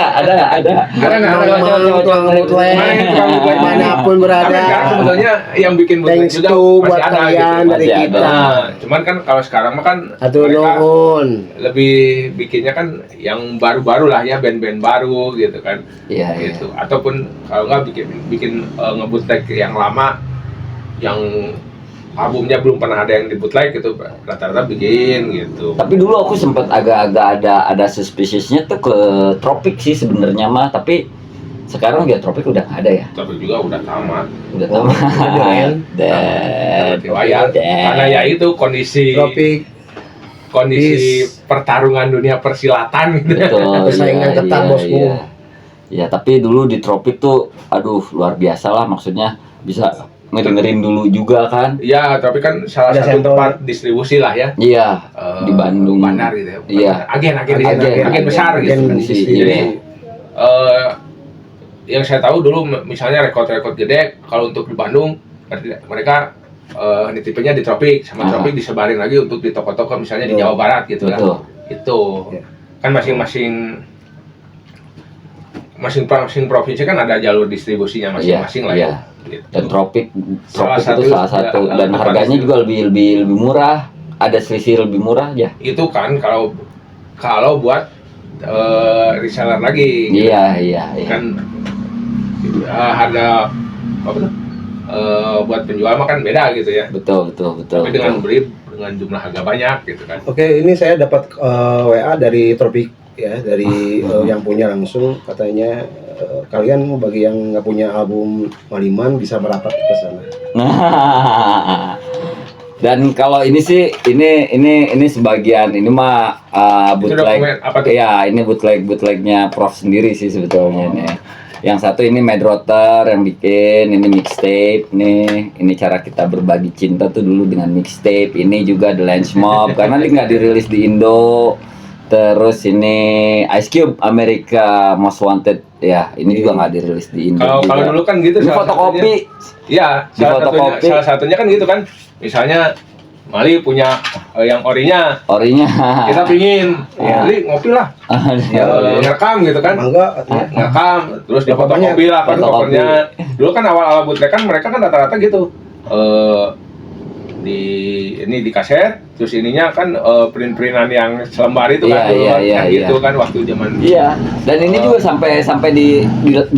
manapun berada. Karena sebetulnya yang bikin bootleg Thanks juga to masih buat ada kalian gitu. dari Masih kita. Cuman kan kalau sekarang mah kan Atur mereka nuhun. lebih bikinnya kan yang baru-baru lah ya, band-band baru gitu kan. Iya. Gitu. Ataupun kalau nggak bikin nge-bootleg yang lama, yang albumnya belum pernah ada yang di bootleg gitu, rata-rata bikin gitu. Tapi dulu aku sempat agak-agak ada suspiciousnya tuh ke Tropic sih sebenarnya mah, tapi sekarang ya Tropic udah nggak ada ya. Tapi juga udah tamat. Udah tamat. Tamat riwayat. Karena ya itu kondisi Tropik pertarungan dunia persilatan gitu. Betul. Persaingan ketat, bosku. Ya, tapi dulu di Tropic tuh aduh luar biasa lah, maksudnya bisa ngedengerin dulu juga kan. Iya, tapi kan salah Ada satu sampel. tempat distribusi lah ya. Iya, di Bandung. Bandar gitu ya. Iya. Agen besar gitu. Agen Jadi yang saya tahu dulu misalnya rekod-rekod gede kalau untuk di Bandung mereka nitipnya di Tropik, sama Tropik disebarin lagi untuk di toko-toko misalnya di Jawa Barat gitu kan. Itu kan masing-masing provinsi kan ada jalur distribusinya masing-masing lah ya. Gitu. Dan Tropik itu salah satu dan tempat harganya juga lebih murah, ada selisih lebih murah ya. Itu kan kalau buat reseller lagi. Gitu. Iya. Kan harga apa tuh? Buat penjual mah kan beda gitu ya. Betul. Tapi dengan beli dengan jumlah harga banyak gitu kan. Oke, ini saya dapat WA dari Tropik ya, dari yang punya langsung, katanya kalian bagi yang nggak punya album Maliman bisa merapat ke sana. Nah, dan kalau ini sih ini sebagian ini mah bootleg. Apa tuh? Ya, ini bootlegnya Prof sendiri sih sebetulnya nih. Yang satu ini Mad Rotter yang bikin, ini mixtape nih. Ini cara kita berbagi cinta tuh dulu dengan mixtape. Ini juga The Lynch Mob karena ini nggak dirilis di Indo. Terus ini Ice Cube America Most Wanted ya, ini juga nggak dirilis di Indo. Kalau dulu kan gitu. Ini fotokopi. Iya, salah satunya kan gitu kan. Misalnya Mali punya yang orinya, kita pingin, Mali ngopi lah, ngerekam gitu kan, ngerekam, terus di fotokopi lah, fotokopinya. Dulu kan awal-awal bootleg kan mereka kan rata-rata gitu, di kaset, terus ininya kan print-printan yang selembar itu kan, gitu kan waktu zaman. Iya, dan ini juga sampai di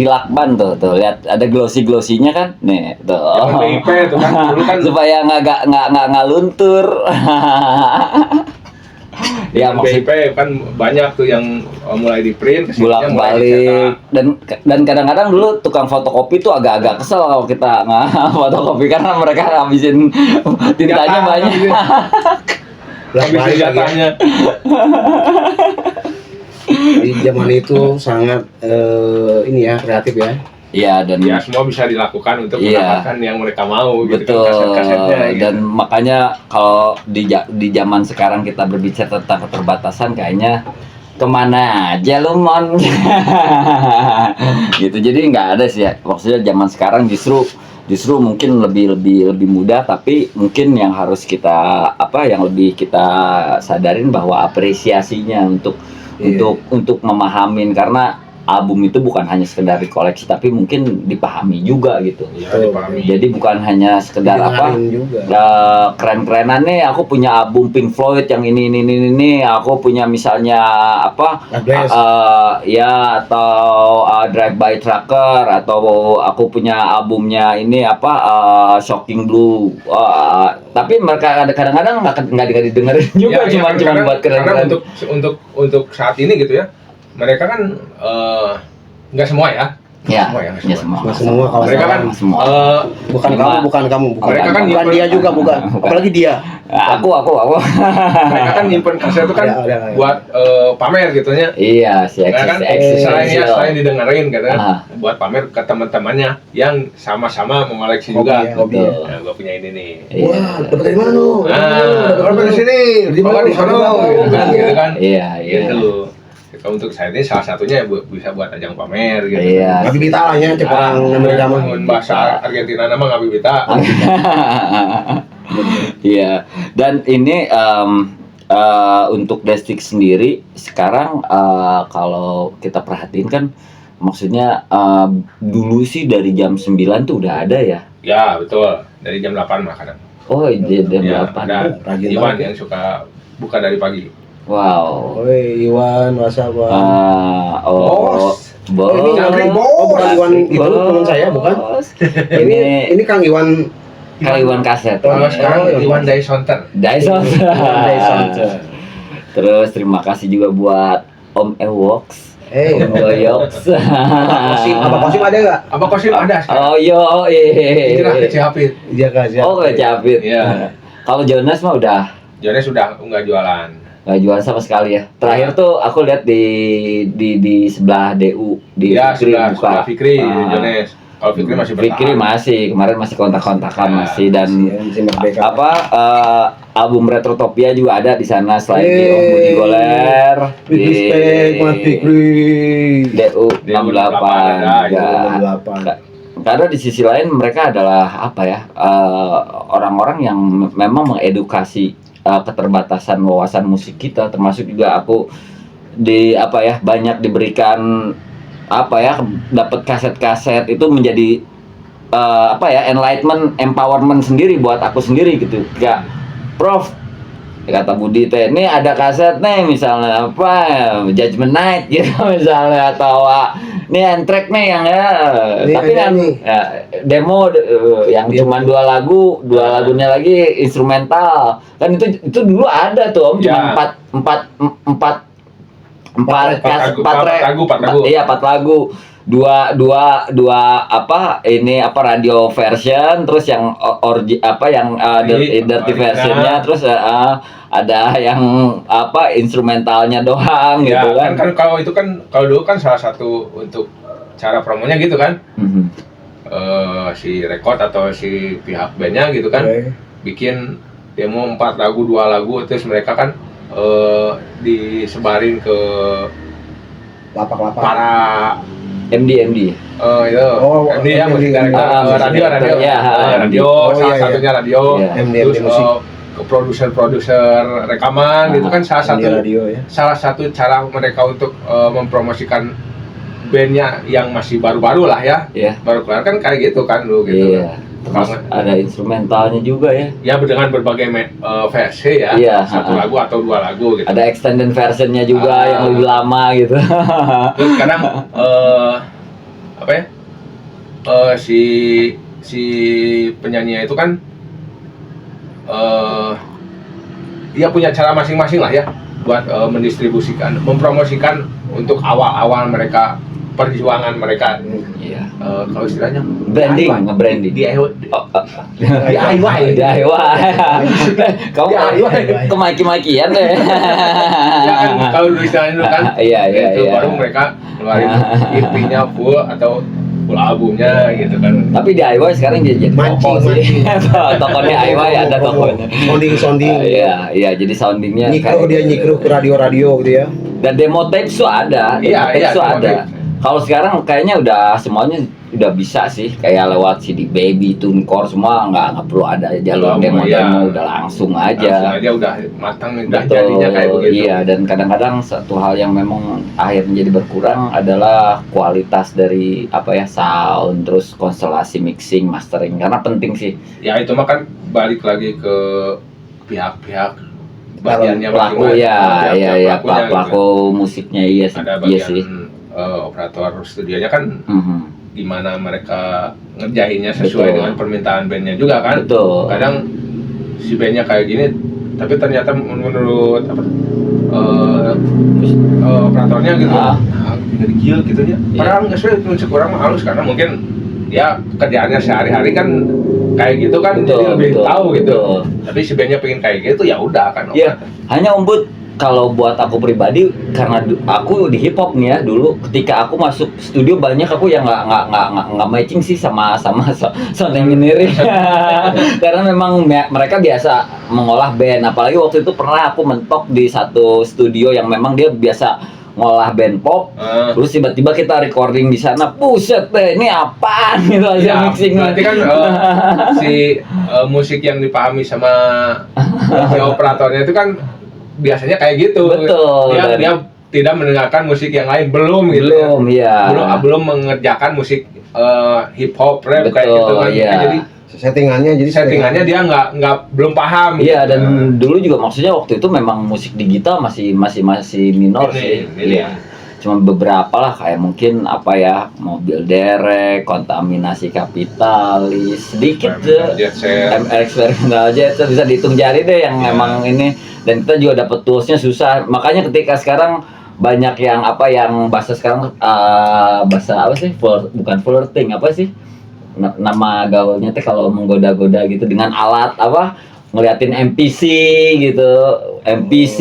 lakban tuh lihat ada glossy-glossinya kan, nih tuh. PIP tuh kan, dulu kan supaya nggak luntur. Ya PIP kan banyak tuh yang mulai di print, bolak balik dan kadang-kadang dulu tukang fotokopi tuh agak-agak kesel kalau kita nggak fotokopi karena mereka ngabisin tintanya banyak. Habisin jatahnya. Di zaman itu sangat ini ya kreatif ya. Iya, dan ya semua bisa dilakukan untuk mendapatkan yang mereka mau. Betul. Gitu kan, kaset-kasetnya. Gitu. Dan makanya kalau di zaman sekarang kita berbicara tentang keterbatasan, kayaknya kemana aja lu mon. Gitu. Jadi nggak ada sih ya. Maksudnya zaman sekarang justru mungkin lebih mudah, tapi mungkin yang harus kita yang lebih kita sadarin bahwa apresiasinya untuk memahamin, karena album itu bukan hanya sekedar dikoleksi tapi mungkin dipahami juga gitu. Iya, dipahami. Jadi bukan hanya sekedar keren-kerenan nih aku punya album Pink Floyd yang ini aku punya misalnya atau Drive By Trucker, atau aku punya albumnya ini Shocking Blue. Tapi mereka kadang-kadang nggak didengerin juga, cuma buat keren-keren. Karena untuk saat ini gitu ya, mereka kan nggak semua ya. Ya, semua. Kalau mereka kan bukan kamu. Mereka kan bukan dia juga, bukan. Apalagi dia. Aku. Mereka kan nyimpen kaset itu kan buat pamer gitunya. Iya, selain didengerin gitu kan, buat pamer ke teman-temannya yang sama-sama mengoleksi juga. Nah, gua punya ini nih. Wah, dapat dari mana lu? Dapat dari sini. Di sana gitu kan. Iya. Gitu. Untuk saya ini salah satunya bisa buat ajang pamer gitu. Iya. Ngabi bita lah ya, cek orang ngambil zaman. Bahasa Argentina nama ngabi bita. Iya. Dan ini untuk Destik sendiri sekarang kalau kita perhatiin kan, maksudnya dulu sih dari jam 9 tuh udah ada ya? Ya betul, dari jam 8 mah kadang. Oh, jam 8. Ada Iwan yang suka buka dari pagi. Wow. Oi, Iwan, masa Bang? Bos. Ini bukan Iwan itu teman saya, bukan? Ini Kang Iwan. Kang Iwan kaset. Kalau sekarang Iwan Daisonter. Terus terima kasih juga buat Om Ewoks. Om Boyoks. Apa Kosim ada nggak? Apa Kosim ada? Oh yo. Inilah Kecapit. Iya Kak. Oh Kecapit. Iya. Kalau Jonas mah udah. Jonas sudah nggak jualan. Nggak jualan sama sekali ya. Terakhir tuh aku lihat di sebelah DU di Fikri buka. Fikri, Jones. Kalau Fikri masih bertahan. Fikri masih, kemarin masih kontak-kontakan masih, dan album Retrotopia juga ada di sana selain di Om Budi Goler di Fikri DU 68 ya. Karena di sisi lain mereka adalah orang-orang yang memang mengedukasi keterbatasan wawasan musik kita, termasuk juga aku banyak diberikan dapat kaset-kaset itu menjadi enlightenment, empowerment sendiri buat aku sendiri gitu. Kayak Prof, kata Budi teh, ini ada kaset nih misalnya Judgment Night gitu misalnya, atau ini Anthrax nih yang tapi kan demo yang cuma dua lagunya lagi instrumental kan, itu dulu ada tuh Om, cuma empat lagu. Iya, 4 lagu. dua apa ini apa radio version, terus yang dirty versionnya, terus ada yang apa instrumentalnya doang Ya, gitu kan. kan kalau itu kan kalau dulu kan salah satu untuk cara promonya gitu kan. Si record atau si pihak bandnya gitu kan bikin demo 4 lagu 2 lagu, terus mereka kan disebarin ke lapak-lapak para MD itu Oh, MD ya, MD, radio ya, radio salah iya. satunya radio, Iya. MD terus musik. ke produser rekaman gitu kan salah MD satu radio ya. salah satu cara mereka untuk mempromosikan bandnya yang masih baru-baru lah ya, Iya. baru keluar kan kayak gitu kan dulu gitu. Iya. Terus ada instrumentalnya juga ya. Ya dengan berbagai versi ya, Iya, satu lagu atau 2 lagu gitu. Ada extended versionnya juga Ah. yang lebih lama gitu. Terus kadang apa ya, si penyanyi itu kan dia punya cara masing-masing lah ya buat mendistribusikan, mempromosikan untuk awal-awal mereka perjuangan mereka. Iya. Kalau istilahnya Branding, nge-branding. DIY. Kamu kemaki-makian deh. Ya kan kalau dulu istilahnya dulu kan. Iya. Itu baru mereka keluarin EP-nya full atau full albumnya gitu kan. Tapi DIY sekarang jadi toko sih. Toko DIY ada tokonya. Sounding. Iya, jadi soundingnya Nyikru ke radio-radio gitu ya. dan demo tape tuh ada, Iya, demo tape tuh demo ada. tape. Kalau sekarang kayaknya udah semuanya udah bisa sih, kayak lewat CD Baby, TuneCore semua nggak perlu ada jalur Belum, demo-demo, iya. udah langsung Langsung aja. aja udah matang, udah Betul, jadinya kayak begitu. iya, dan kadang-kadang satu hal yang memang akhirnya jadi berkurang adalah kualitas dari apa ya sound, terus konstelasi mixing, mastering, karena penting sih Ya itu mah kan balik lagi ke pihak-pihak bagiannya pelaku masing-masing. ya, Pihak-pihak pelakunya gitu. pelaku musiknya iya sih, Ada iya bagian sih. operator studionya kan Mhm. gimana mereka ngerjainnya sesuai Betul. dengan permintaan bandnya juga kan. Betul. Kadang si bandnya kayak gini, tapi ternyata menurut apa operatornya gitu, jadi gila gitu ya. Iya. Padahal nggak sesuai musik orang mah halus karena mungkin dia kerjaannya sehari-hari kan kayak gitu kan, Betul, jadi lebih betul, tahu gitu. betul. Tapi si bandnya pengen kayak gitu ya udah kan. Iya, hanya Umbut kalau buat aku pribadi karena aku di hip hop nih ya dulu ketika aku masuk studio banyak aku yang nggak matching sih sama sound engineering karena memang mereka biasa mengolah band, apalagi waktu itu pernah aku mentok di satu studio yang memang dia biasa ngolah band pop, terus tiba-tiba kita recording di sana, buset deh ini apaan gitu hasil Ya, mixingnya. berarti kan musik yang dipahami sama si operatornya itu kan biasanya kayak gitu. Betul. Dia tidak mendengarkan musik yang lain, belum gitu. Belum, ya. Belum mengerjakan musik hip hop rap kayak gitu kan. Iya. Jadi settingannya dia nggak belum paham. Iya, gitu. dan dulu juga maksudnya waktu itu memang musik digital masih minor sih. Ini. Iya. Cuma beberapa lah kayak mungkin apa ya, mobil derek, kontaminasi kapitalis, sedikit Jet Set. eksperimental jet Set, bisa dihitung jari deh yang Iya. memang ini, dan kita juga dapat toolsnya susah. Makanya ketika sekarang banyak yang apa yang bahasa sekarang bahasa apa sih? Bukan flirting, apa sih? Nama gaulnya teh kalau menggoda-goda gitu dengan alat apa? Ngeliatin MPC gitu, MPC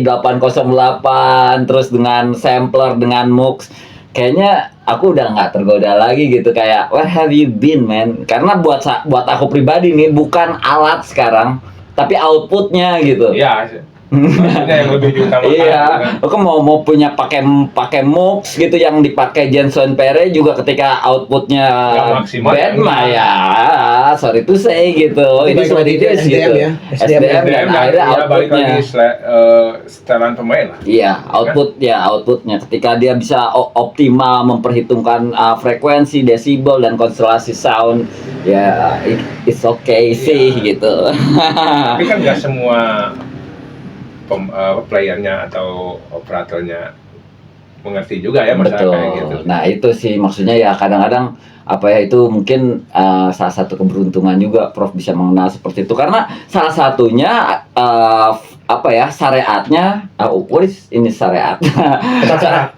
808, terus dengan sampler, dengan mux. Kayaknya aku udah nggak tergoda lagi gitu, kayak where have you been man? Karena buat aku pribadi nih bukan alat sekarang, tapi outputnya gitu. Iya. Maksudnya yang lebih diutamakan. Iya, gitu kan. aku mau punya pakai mux gitu yang dipakai Jenson Perez juga ketika outputnya Nggak maksimal, bad ya. mah ya, sorry to say gitu. Ini Balik sudah lagi di ke gitu. SDM ya. SDM dan Dan akhirnya ya balik outputnya. lagi setelan pemain lah. Iya, outputnya ketika dia bisa optimal memperhitungkan frekuensi, desibel dan konstelasi sound, ya it's okay sih gitu. Tapi kan nggak semua playernya atau operatornya mengerti juga ya masalah Betul. kayak gitu. Nah itu sih maksudnya ya kadang-kadang apa ya itu mungkin salah satu keberuntungan juga Prof bisa mengenal seperti itu, karena salah satunya apa ya syariatnya, what is ini syariat?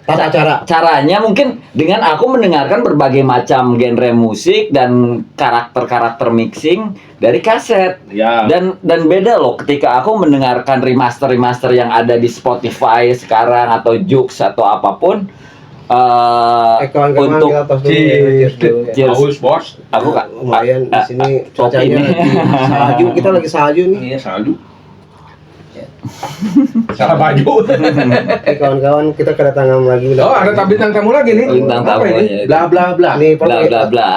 Tata cara. Caranya mungkin dengan aku mendengarkan berbagai macam genre musik dan karakter mixing dari kaset. Ya. Dan beda loh ketika aku mendengarkan remaster yang ada di Spotify sekarang atau Joox atau apapun. Kawan-kawan Untuk kita tos dulu ya, cheers dulu ya. Cheers. Haus bos. Aku kak Lumayan di sini kopi cuacanya ini. lagi salju, kita lagi salju nih. Iya salju. Salah baju. Kawan-kawan kita kedatangan lagi. Oh ada bintang tamu lagi nih. Bintang Apa tamu, ini? ya. Bla bla bla. Nih, bla bla bla.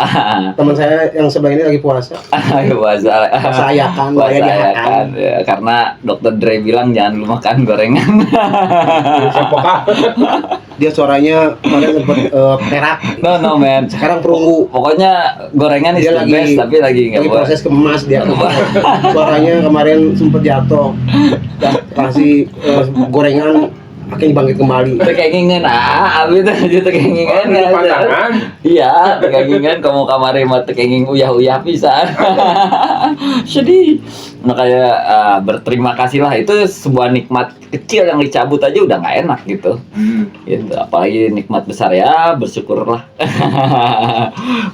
teman saya yang sebelah ini lagi puasa. Puasa Ayakan, ayakan ya, karena dokter Dre bilang jangan lu makan gorengan. Dia suaranya kemarin sempat perak. No man. Sekarang perunggu. Pokoknya gorengan is Dia the lagi best tapi lagi nggak boleh. proses kemas dia. Suaranya kemarin sempat jatuh. Dan kasih gorengan akhirnya bangkit kembali. Tekengingan abis itu tekengingan Oh, pandangan. iya tekengingan kamu kamari mah tekenging uyah pisan. Sedih. Makanya berterima kasih lah, itu sebuah nikmat kecil yang dicabut aja udah nggak enak gitu. Gitu, apalagi nikmat besar ya, bersyukurlah.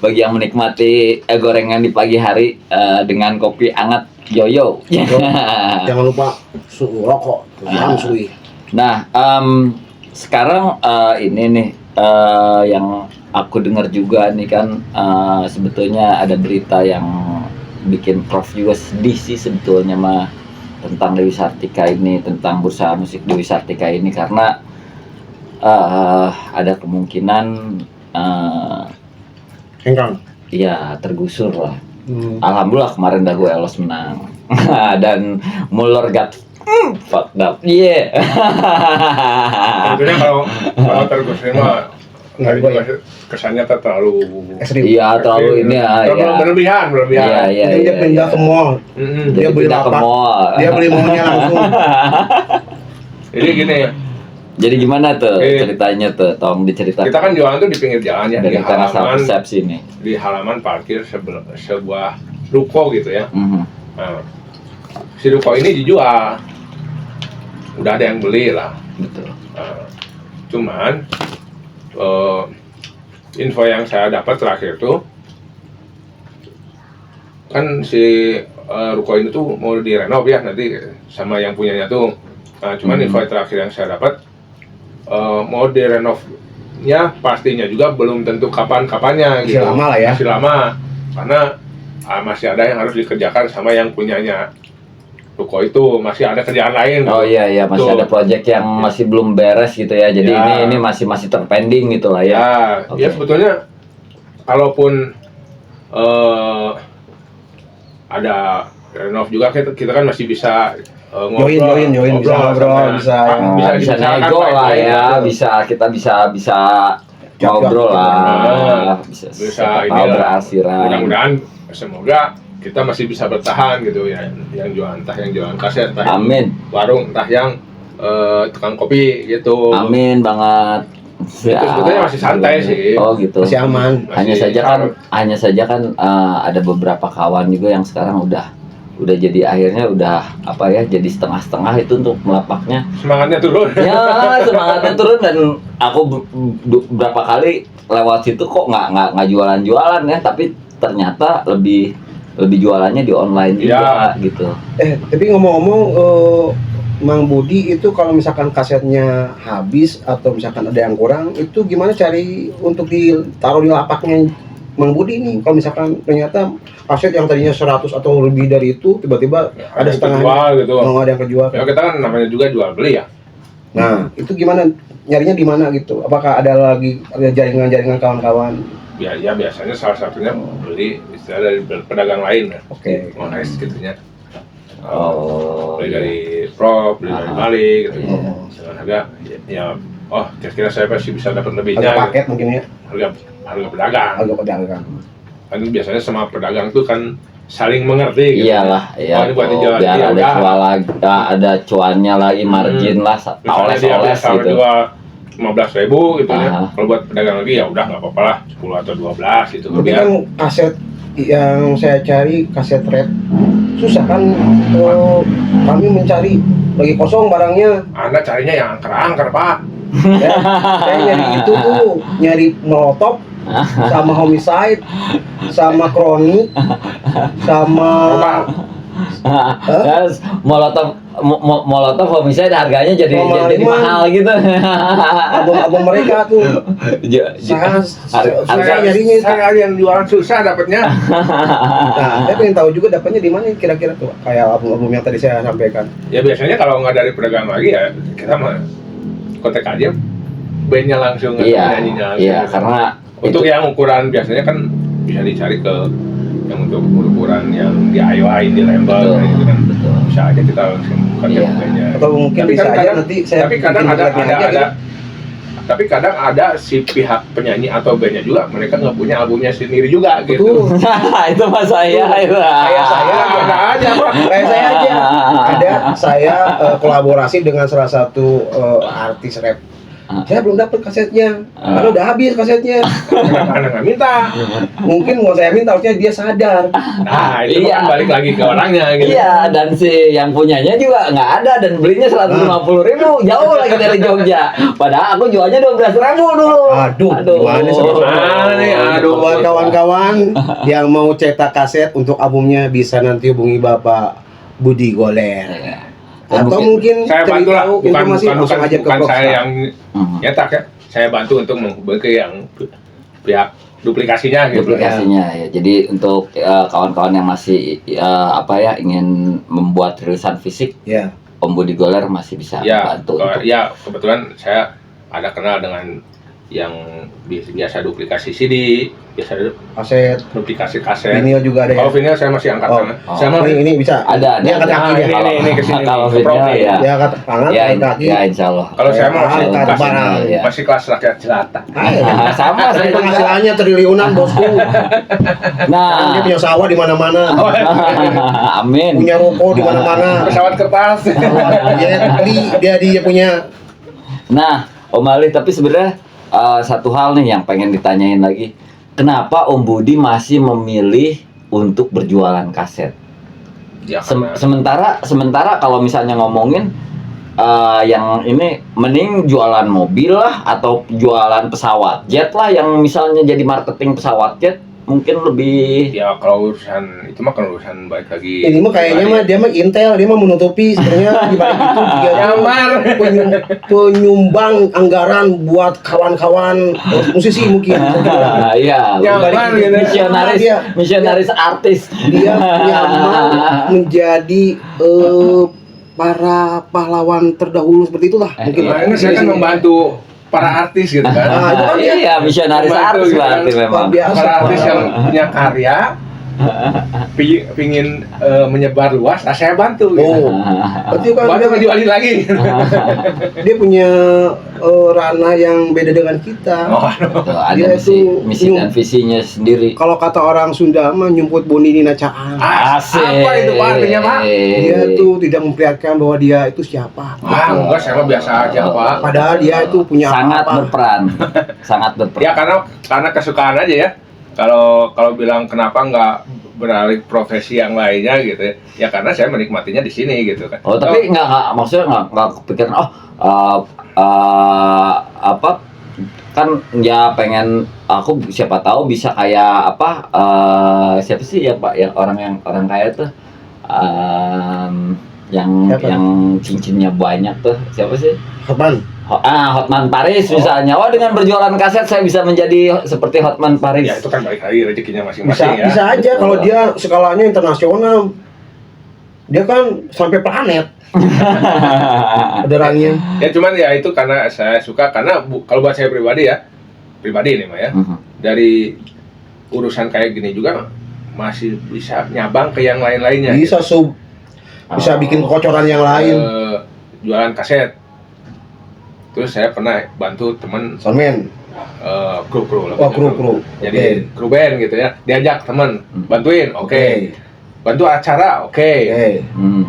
Bagi yang menikmati gorengan di pagi hari dengan kopi hangat yoyo. Jangan lupa rokok, jangan suwi. Nah, sekarang ini nih yang aku dengar juga nih kan, sebetulnya ada berita yang bikin Prof juga sedih sih sebetulnya mah tentang Dewi Sartika ini, tentang bursa musik Dewi Sartika ini, karena ada kemungkinan Hengkang. ya tergusur lah. Alhamdulillah kemarin Dago Elos menang. Dan Muller got fucked up. Iya. Tentunya kalau tergusur mah kesannya terlalu Iya, terlalu ini ya. berlebihan. Iya. Dia pindah ke mall. Dia beli pindah ke lapak. mall. Dia beli mallnya langsung. Jadi gini, Jadi gimana tuh Oke. ceritanya tuh? Tolong diceritakan. kita kan jualan tuh di pinggir jalan ya, Dari di tanah halaman persepsi nih. di halaman parkir sebuah ruko gitu ya. Mhm. Nah, si ruko ini dijual, udah ada yang beli lah. Betul. Nah, cuman info yang saya dapat terakhir tuh kan si ruko ini tuh mau direnov ya nanti sama yang punyanya tuh. Nah, cuman info terakhir yang saya dapat mau direnovnya pastinya juga belum tentu kapan-kapannya Masih gitu. lama lah ya. Masih lama karena masih ada yang harus dikerjakan sama yang punyanya ruko itu, masih ada kerjaan lain. Oh iya masih Tuh. ada proyek yang masih belum beres gitu ya. Jadi Ya. ini masih terpending gitu lah ya. Ya, Oke. ya sebetulnya kalaupun ada renov juga kita kan masih bisa Join, bisa ngobrol, bisa Bisa dibicarakan nego lah baik-baik ya, gitu. kita bisa ngobrol lah, bisa Bisa tahu inilah. berasiran. Mudah-mudahan semoga kita masih bisa bertahan gitu ya, yang jualan entah yang jualan kaset, entah yang Amin, warung, entah yang tukang kopi gitu. amin banget. Itu sebetulnya masih santai sih. Oh gitu. masih aman. Hanya saja kan ada beberapa kawan juga yang sekarang udah jadi akhirnya udah apa ya, jadi setengah-setengah itu untuk melapaknya. Semangatnya turun. Ya semangatnya turun, dan aku berapa kali lewat situ kok nggak jualan ya, tapi ternyata lebih jualannya di online juga gitu. Tapi ngomong-ngomong, Mang Budi itu kalau misalkan kasetnya habis atau misalkan ada yang kurang, itu gimana cari untuk ditaruh di lapaknya Mang Budi ini? Kalau misalkan ternyata kaset yang tadinya 100 atau lebih dari itu tiba-tiba ada setengahnya, kejual gitu. nggak ada yang kejual. Ya kita kan namanya juga jual beli ya. Nah, itu gimana nyarinya di mana gitu? Apakah ada jaringan kawan-kawan? Ya biasanya salah satunya beli istilah dari pedagang lain ya. Oke. Monetize gitunya. Oh, Beli iya. dari Prop, beli dari Bali gitu. Iya. Dengan harga ya kira-kira saya pasti bisa dapat lebihnya. Ada gitu. paket mungkin ya? Harga pedagang. Agak pedagang. Kan biasanya sama pedagang tuh kan saling mengerti gitu. Iyalah, Oh, ini buat dijual, biar ya ada udah. cuan lagi, ada cuannya lagi, margin lah, Misalnya dia oles biasa gitu. jual 15.000 gitu ya. Aha. Kalau buat pedagang lagi ya udah nggak apa-apa lah 10 atau 12 gitu. Tapi Biar kan kaset yang saya cari kaset rap susah kan, kami mencari lagi kosong barangnya. Anda carinya yang angker-angker, Pak. Ya, saya nyari itu tuh, nyari Molotov sama Homicide sama Kronik sama Terus Molotov Homicide harganya jadi mahal gitu. album mereka tuh. Saya nyarinya itu. Saya yang jualan susah dapatnya. Nah, saya pengen tahu juga dapatnya di mana kira-kira tuh, kayak album-album yang tadi saya sampaikan. Ya biasanya kalau nggak dari pedagang lagi ya kita mah kontak aja bandnya langsung atau penyanyinya langsung. Iya, karena untuk yang ukuran biasanya kan bisa dicari ke yang untuk ukuran yang DIY di Lembang Betul, gitu kan. betul. Bisa aja kita langsung kontak bandnya. Atau mungkin Tapi bisa kan aja kadang- nanti saya tapi kadang bikin ada lagi aja. tapi kadang ada si pihak penyanyi atau bandnya juga mereka nggak punya albumnya sendiri juga gitu. Betul. itu mas saya itu. Kayak saya ada aja Pak. Kayak saya aja. Ada saya kolaborasi dengan salah satu artis rap. Saya belum dapat kasetnya, karena udah habis kasetnya. Karena nggak minta. Mungkin mau saya minta, harusnya dia sadar. Nah itu Iya. kan balik lagi ke orangnya gitu. Iya, dan si yang punyanya juga nggak ada dan belinya 150.000, jauh lagi dari Jogja. Padahal aku jualnya 12.000 dulu. Aduh, gimana sih? Gimana nih? Aduh. Buat kawan-kawan yang mau cetak kaset untuk albumnya bisa nanti hubungi Bapak Budi Goler. Iya. Atau mungkin Saya cari bantu lah, tahu bukan informasi bukan langsung bukan, aja ke bukan Proxta. saya yang Hmm. nyetak ya. Saya bantu untuk menghubungi ke yang pihak duplikasinya gitu. Duplikasinya ya. Jadi untuk kawan-kawan yang masih ingin membuat rilisan fisik, Ya. Om Budi Goler masih bisa Ya, bantu. kalau- untuk- ya kebetulan saya ada kenal dengan yang biasa duplikasi CD, biasa Kaset, duplikasi kaset. vinyl juga ada ya. Kalau vinyl saya masih angkat Oh. tangan. Oh. Saya mah Ini bisa. Ada. Dia angkat Nah, kaki dia. ini kesini Kalau nih, ke vinyl Profi. ya. Dia angkat tangan, Ya, angkat kaki. ya insya Allah. Kalau saya mah masih Angkat kasih, barang. Ya. masih kelas rakyat jelata. Sama Saya sih. penghasilannya triliunan bosku. Nah, Dia punya sawah di mana-mana, amin. punya ruko di mana-mana. Pesawat kertas. Dia punya. Nah, Om Ali, tapi sebenarnya satu hal nih yang pengen ditanyain lagi. Kenapa Om Budi masih memilih untuk berjualan kaset? Ya, karena- Sementara kalau misalnya ngomongin yang ini mending jualan mobil lah atau jualan pesawat jet lah, yang misalnya jadi marketing pesawat jet mungkin lebih. ya kalau urusan itu mah kan urusan balik lagi. Ini mah kayaknya mah dia mah Intel, dia mah menutupi sebenarnya di balik itu dia Nyamar. penyumbang anggaran buat kawan-kawan musisi mungkin. Iya, Nyamar gitu. misionaris artis. Dia nyamar menjadi para pahlawan terdahulu seperti itulah mungkin. Nah, ini saya kan membantu para artis gitu kan. Ah, itu kan dia Iya, misionaris Membantu artis gitu kan. berarti memang. luar biasa. Para artis yang punya karya pingin menyebar luas, nah saya bantu gitu. Oh, berarti kan Bantu dia, ngejualin lagi. dia punya ranah yang beda dengan kita. Oh, Tuh, ada Dia misi itu dan visinya sendiri. Kalau kata orang Sunda mah nyumput boni dina caang. Asik. Apa itu Pak artinya Pak? Dia tuh tidak memperlihatkan bahwa dia itu siapa. Ah, enggak, saya mah biasa aja Pak. Padahal dia itu punya sangat apa. berperan. Sangat berperan. Ya karena kesukaan aja ya. Kalau bilang kenapa nggak beralih profesi yang lainnya gitu ya. Ya karena saya menikmatinya di sini gitu kan. Oh, tapi nggak maksudnya nggak kepikiran apa kan ya pengen aku siapa tahu bisa kayak siapa sih ya Pak ya orang kaya tuh yang Siapa? yang cincinnya banyak tuh siapa sih? Hotman. Hotman Paris misalnya. Oh, dengan berjualan kaset saya bisa menjadi seperti Hotman Paris. Ya itu kan balik lagi rezekinya Bisa masing-masing ya. bisa aja kalau dia skalanya internasional. Dia kan sampai planet orderannya. Ya cuman ya itu karena saya suka karena kalau buat saya pribadi ini mah ya. Mhm. Dari urusan kayak gini juga masih bisa nyabang ke yang lain-lainnya. Bisa bisa bikin kekocoran yang lain. Jualan kaset. Terus saya pernah bantu teman Soundman. kru lah. Oh, kru. Jadi kru band gitu ya. Diajak teman bantuin, oke. Bantu acara, oke. Oke. Hmm.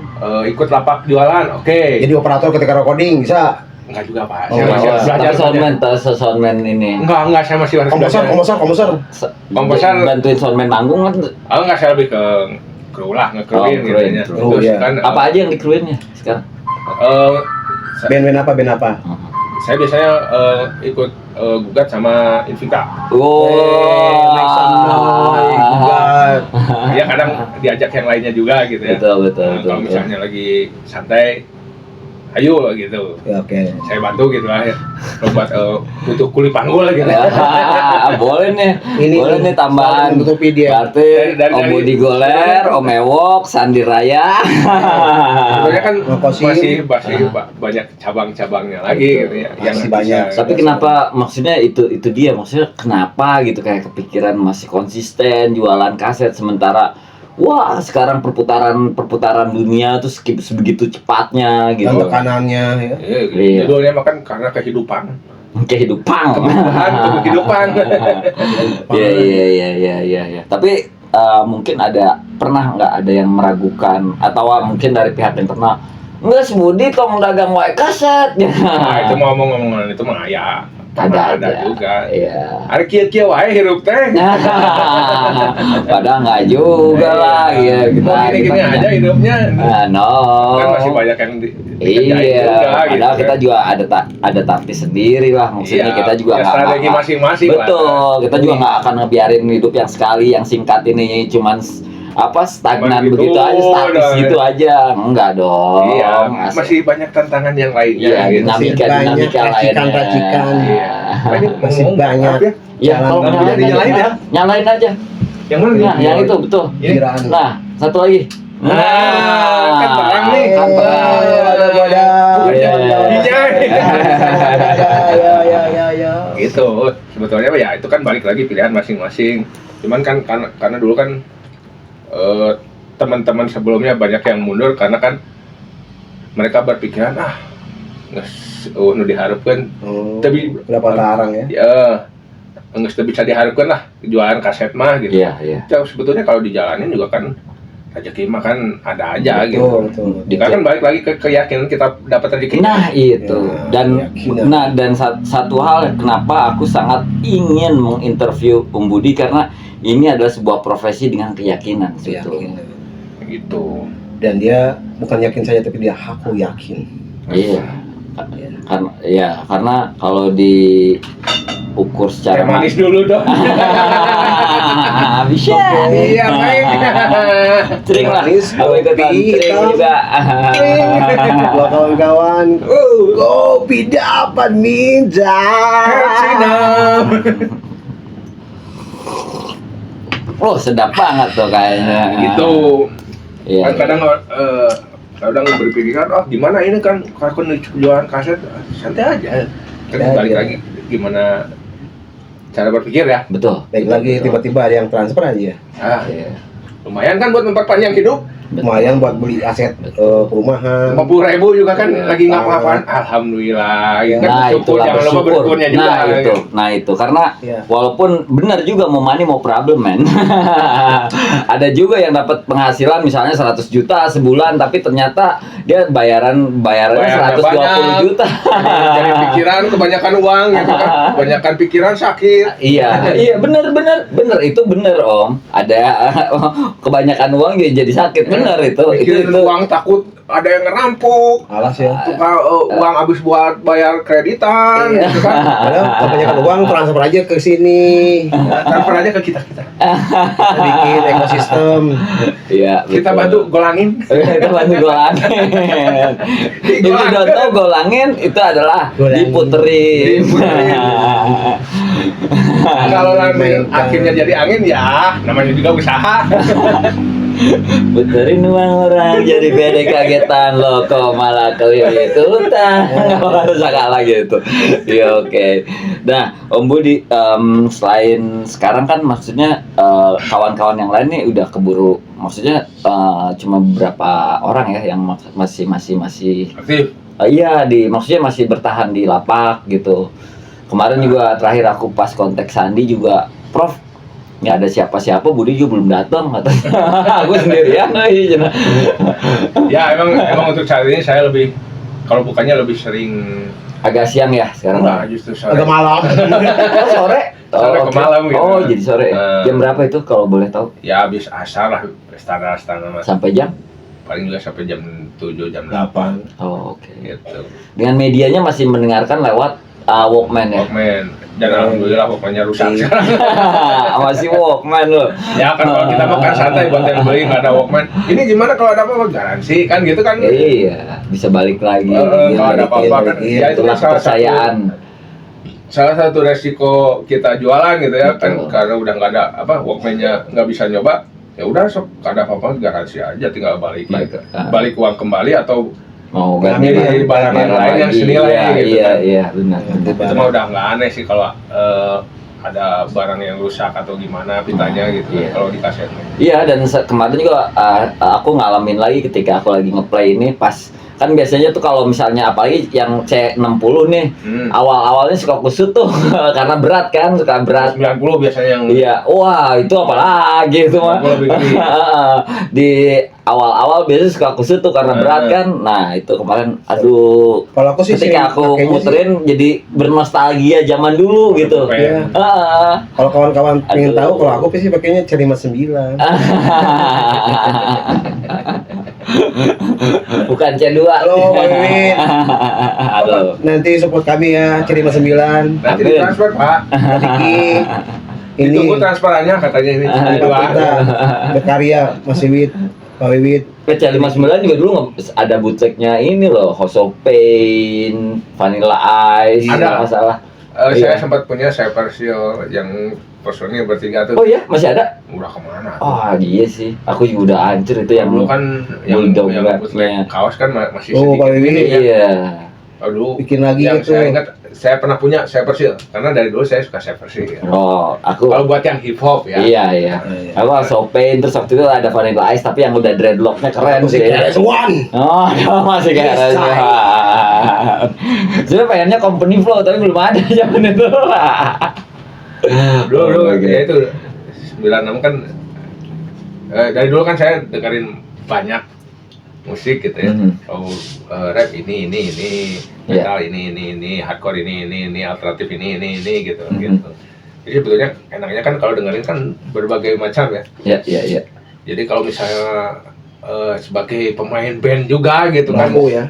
Ikut lapak jualan, oke. Jadi operator ketika recording bisa. Enggak juga Pak. Oh, Saya masih harus belajar. tapi soundman ini. Enggak, saya masih harus Komposer, belajar. Komposer. Bantuin soundman manggung kan. Oh enggak, saya lebih ke kru lah, nge-crewin gitu ya. kru, Terus iya. kan Apa aja yang dikruinnya sekarang? eh, band apa? saya biasanya ikut gugat sama Invika. Make some noise, gugat. Ya kadang diajak yang lainnya juga gitu ya. Betul. Kalau misalnya lagi santai, ayo gitu. Ya, oke. Saya bantu gitu lah ya. Kalau buat butuh kuli panggul gitu. Boleh nih. Ini Boleh nih tambahan. menutupi dia. Berarti Dari- Om Budi Goler, Om Ewok, Sandi Raya. Sebenarnya kan Ngokosin. masih banyak cabang-cabangnya lagi gitu ya. Masih banyak. Tapi kenapa maksudnya itu dia maksudnya kenapa gitu kayak kepikiran masih konsisten jualan kaset sementara wah sekarang perputaran dunia tuh sebegitu cepatnya Dan gitu. tekanannya ya. Iya. Judulnya makan karena kehidupan. Kehidupan. Kebutuhan untuk kehidupan. Iya. Tapi mungkin pernah nggak ada yang meragukan atau mungkin dari pihak internal nggak si Budi tong dagang wae kaset. Nah, itu mau ngomong itu mah ya. ada juga. Iya. Ada kia-kia wae hirup teh. Padahal nggak juga lah ya kita Gini-gini aja hidupnya. no. Kan masih banyak yang dikerjain Iya, juga, padahal gitu kita kan. juga ada taktis sendiri lah, maksudnya Iya, kita juga ya nggak strategi masing-masing lah. betul, kita juga nggak akan ngebiarin hidup yang sekali, yang singkat ini cuman stagnan Cuman begitu gitu aja, statis doang. gitu aja, enggak dong. Iya, Asik. masih banyak tantangan yang lainnya. Iya, gitu. dinamika Banyak lainnya. racikan-racikan. Iya. Ini Masih ngomong, banyak. maaf ya. Ya, Jalan kalau lampu nyalain jadi nyalain aja, ya? nyalain aja. Yang mana? Nah, nih? yang itu betul. Kiraan. Nah, satu lagi. Nah, kan terang nih. Kan terang. Ada. Iya. Ya. Gitu. Sebetulnya ya itu kan balik lagi pilihan masing-masing. Cuman kan karena dulu kan teman-teman sebelumnya banyak yang mundur karena kan mereka berpikiran nu diharapkan Oh, tapi berapa larang ya? ya nggak bisa diharapkan lah jualan kaset mah gitu. Iya. Ya, sebetulnya kalau dijalanin juga kan rezeki mah kan ada aja gitu. Betul. Kita kan balik lagi ke keyakinan kita dapat rezeki. Nah itu Ya, dan satu hal kenapa aku sangat ingin menginterview Om Budi karena ini adalah sebuah profesi dengan keyakinan sebetulnya. Gitu. Dan dia bukan yakin saja tapi dia aku yakin. Iya. Karena kalau diukur secara Teh manis dulu dong. bisa. Iya, baik. Sering lah. Manis, Aku ikutan kopi sering hitam. juga. Buat kawan-kawan, kopi dapat minta. Sinam. Oh sedap banget tuh kayaknya. Gitu. Iya. Kan kadang berpikiran, gimana ini kan kalau jualan kaset santai aja. Kan Ya, balik iya. lagi gimana cara berpikir ya. Betul. Baik lagi Betul. tiba-tiba ada yang transfer aja. Iya. Lumayan kan buat memperpanjang hidup. Lumayan buat beli aset perumahan. 50.000 juga kan lagi ngapa-ngapain. Alhamdulillah. Kan Nah bersyukur, itulah jangan lupa bersyukur. bersyukurnya juga. Nah itu karena Iya. walaupun benar juga mau money mau problem men. Ada juga yang dapat penghasilan misalnya 100 juta sebulan tapi ternyata dia bayarannya Bayarnya 120 banyak. juta. Jadi pikiran kebanyakan uang gitu kan. Kebanyakan pikiran sakit. Iya benar itu benar Om. Ada kebanyakan uang jadi sakit benar itu. Pikirin uang takut ada yang ngerampok. Alas ya. Tukar uang habis buat bayar kreditan Iya. gitu kan. Padahal kebanyakan uang transfer aja ke sini. Transfer aja ke kita. Kita bikin ekosistem. Iya. Kita betul. bantu golangin. Kita bantu golangin. Jadi Dodo golangin itu adalah Golangin. diputerin. Kalau nanti Mainkan. akhirnya jadi angin ya namanya juga usaha. Puterin uang orang jadi beda kagetan lo kok malah kelilit utang. Harus kalah gitu. Iya oke. Nah Om Budi selain sekarang kan maksudnya kawan-kawan yang lain nih udah keburu maksudnya cuma beberapa orang ya yang masih Aktif. iya maksudnya masih bertahan di lapak gitu. Kemarin juga terakhir aku pas kontak Sandi juga Prof nggak ada siapa-siapa, Budi juga belum datang katanya. Aku sendirian lagi. Ya emang untuk saat ini saya lebih kalau bukannya lebih sering Agak siang ya sekarang. enggak justru sore. Agak malam. Oh, sore. Sore ke malam gitu. Oh, jadi sore. Jam berapa itu kalau boleh tahu? Ya habis asar lah, standar mas. Sampai jam? Paling juga sampai jam 7 jam 8 Oh, oke. gitu. Dengan medianya masih mendengarkan lewat Walkman ya. Walkman, dan alhamdulillah Walkman-nya rusak sekarang. Masih Walkman loh. Ya kan kalau kita makan santai buat yang beli nggak ada Walkman. Ini gimana kalau ada apa-apa garansi kan gitu kan? Iya, bisa balik lagi. Kalau ada apa-apa kan, ya itu itulah kan kepercayaan. salah satu resiko kita jualan gitu ya kan, Betul. karena udah nggak ada apa Walkman-nya nggak bisa nyoba, ya udah sok nggak ada apa-apa garansi aja, tinggal balik uang kembali atau Mau ganti ganti barang yang lain yang senilai iya, gitu iya, kan. iya, benar. Itu mah udah nggak aneh sih kalau ada barang yang rusak atau gimana pitanya gitu Iya. kalau di kaset. Iya, dan kemarin juga aku ngalamin lagi ketika aku lagi ngeplay ini pas kan biasanya tuh kalau misalnya apalagi yang C60 nih awal-awalnya suka kusut tuh karena berat kan, suka berat. 90 biasanya yang Iya, wah itu apalagi itu mah. 90 lebih gede. Di awal-awal biasanya suka kusut tuh karena berat kan. Nah itu kemarin, aduh. Kalau aku sih Ketika sering aku pakainya sih- muterin jadi bernostalgia zaman dulu gitu. Iya. Heeh. Kalau kawan-kawan pengen Aduh. tahu, kalau aku sih pakainya C59. Bukan C2. Halo, Bang Wiwin. Halo. Nanti support kami ya, C59. nanti Amin. ditransfer Pak. Diki. Ini Ditunggu transferannya katanya ini. tempat kita berkarya, Mas Wiwit, Pak Wiwit. PC59 juga dulu ada bootlegnya ini loh, House of Pain, Vanilla Ice, Ada. nggak masalah. Saya Iya. sempat punya Cyber Seal yang personil bertiga tuh. Oh iya, masih ada? Udah kemana? Oh iya sih, aku juga udah hancur itu yang dulu kan yang Bulldog-nya. bootleg kaos kan masih Oh, sedikit Pak Wiwin. ini ya. iya. Dulu Bikin lagi yang gitu. saya ingat, saya pernah punya Cyber Seal karena dari dulu saya suka Cyber Seal. Oh, aku Kalau buat yang hip hop ya. iya iya. Iya. Aku House of Pain, terus waktu itu ada Vanilla Ice tapi yang udah dreadlocknya keren Musik sih. One. Oh, masih kayak Yes, Sebenernya pengennya company flow tapi belum ada zaman itu. Dulu Oh, ya itu 96 kan dari dulu kan saya dengerin banyak musik gitu ya. Mhm. Rap ini, metal ini, hardcore ini, alternatif ini gitu Mhm. gitu. Jadi sebetulnya enaknya kan kalau dengerin kan berbagai macam ya. Iya. Jadi kalau misalnya sebagai pemain band juga gitu kan, Mampu ya.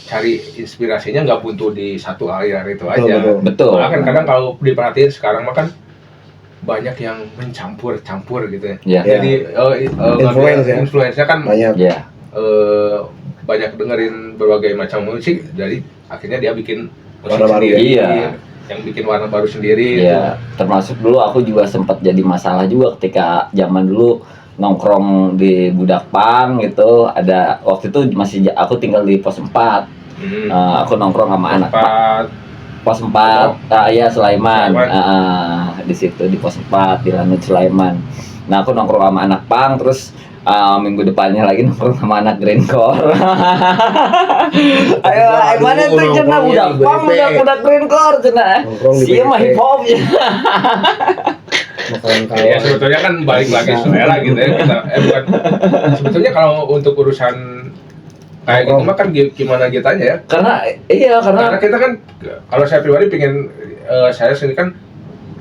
cari inspirasinya nggak buntu di satu aliran itu Betul, aja. betul. Betul. Malah kan kadang kalau diperhatiin sekarang mah kan banyak yang mencampur gitu ya. Iya. Iya. Jadi Influence ya. influence-nya kan Banyak. Iya. banyak dengerin berbagai macam musik, dari akhirnya dia bikin musik Warna baru ya? sendiri, Iya. yang bikin warna baru sendiri. Iya, termasuk dulu aku juga sempat jadi masalah juga ketika zaman dulu nongkrong di Budak Pang gitu. Ada waktu itu aku tinggal di pos 4. Hmm. Aku nongkrong sama anak Tempat pos 4. Iya, Sulaiman. Sulaiman. Di situ di pos 4 di Lanut Sulaiman. Nah, aku nongkrong sama anak Pang, terus minggu depannya lagi nongkrong sama anak Greencore. Ayo, mana tuh cenah budak Pang, budak Greencore cenah. Nongkrong di Siapa mah PDP. hip hop ya. ya Kawan-kawan. sebetulnya kan balik lagi selera gitu ya kita. Bukan sebetulnya kalau untuk urusan kayak gitu mah kan gimana kitanya ya. Karena Karena kita kan kalau saya pribadi pengen saya sendiri kan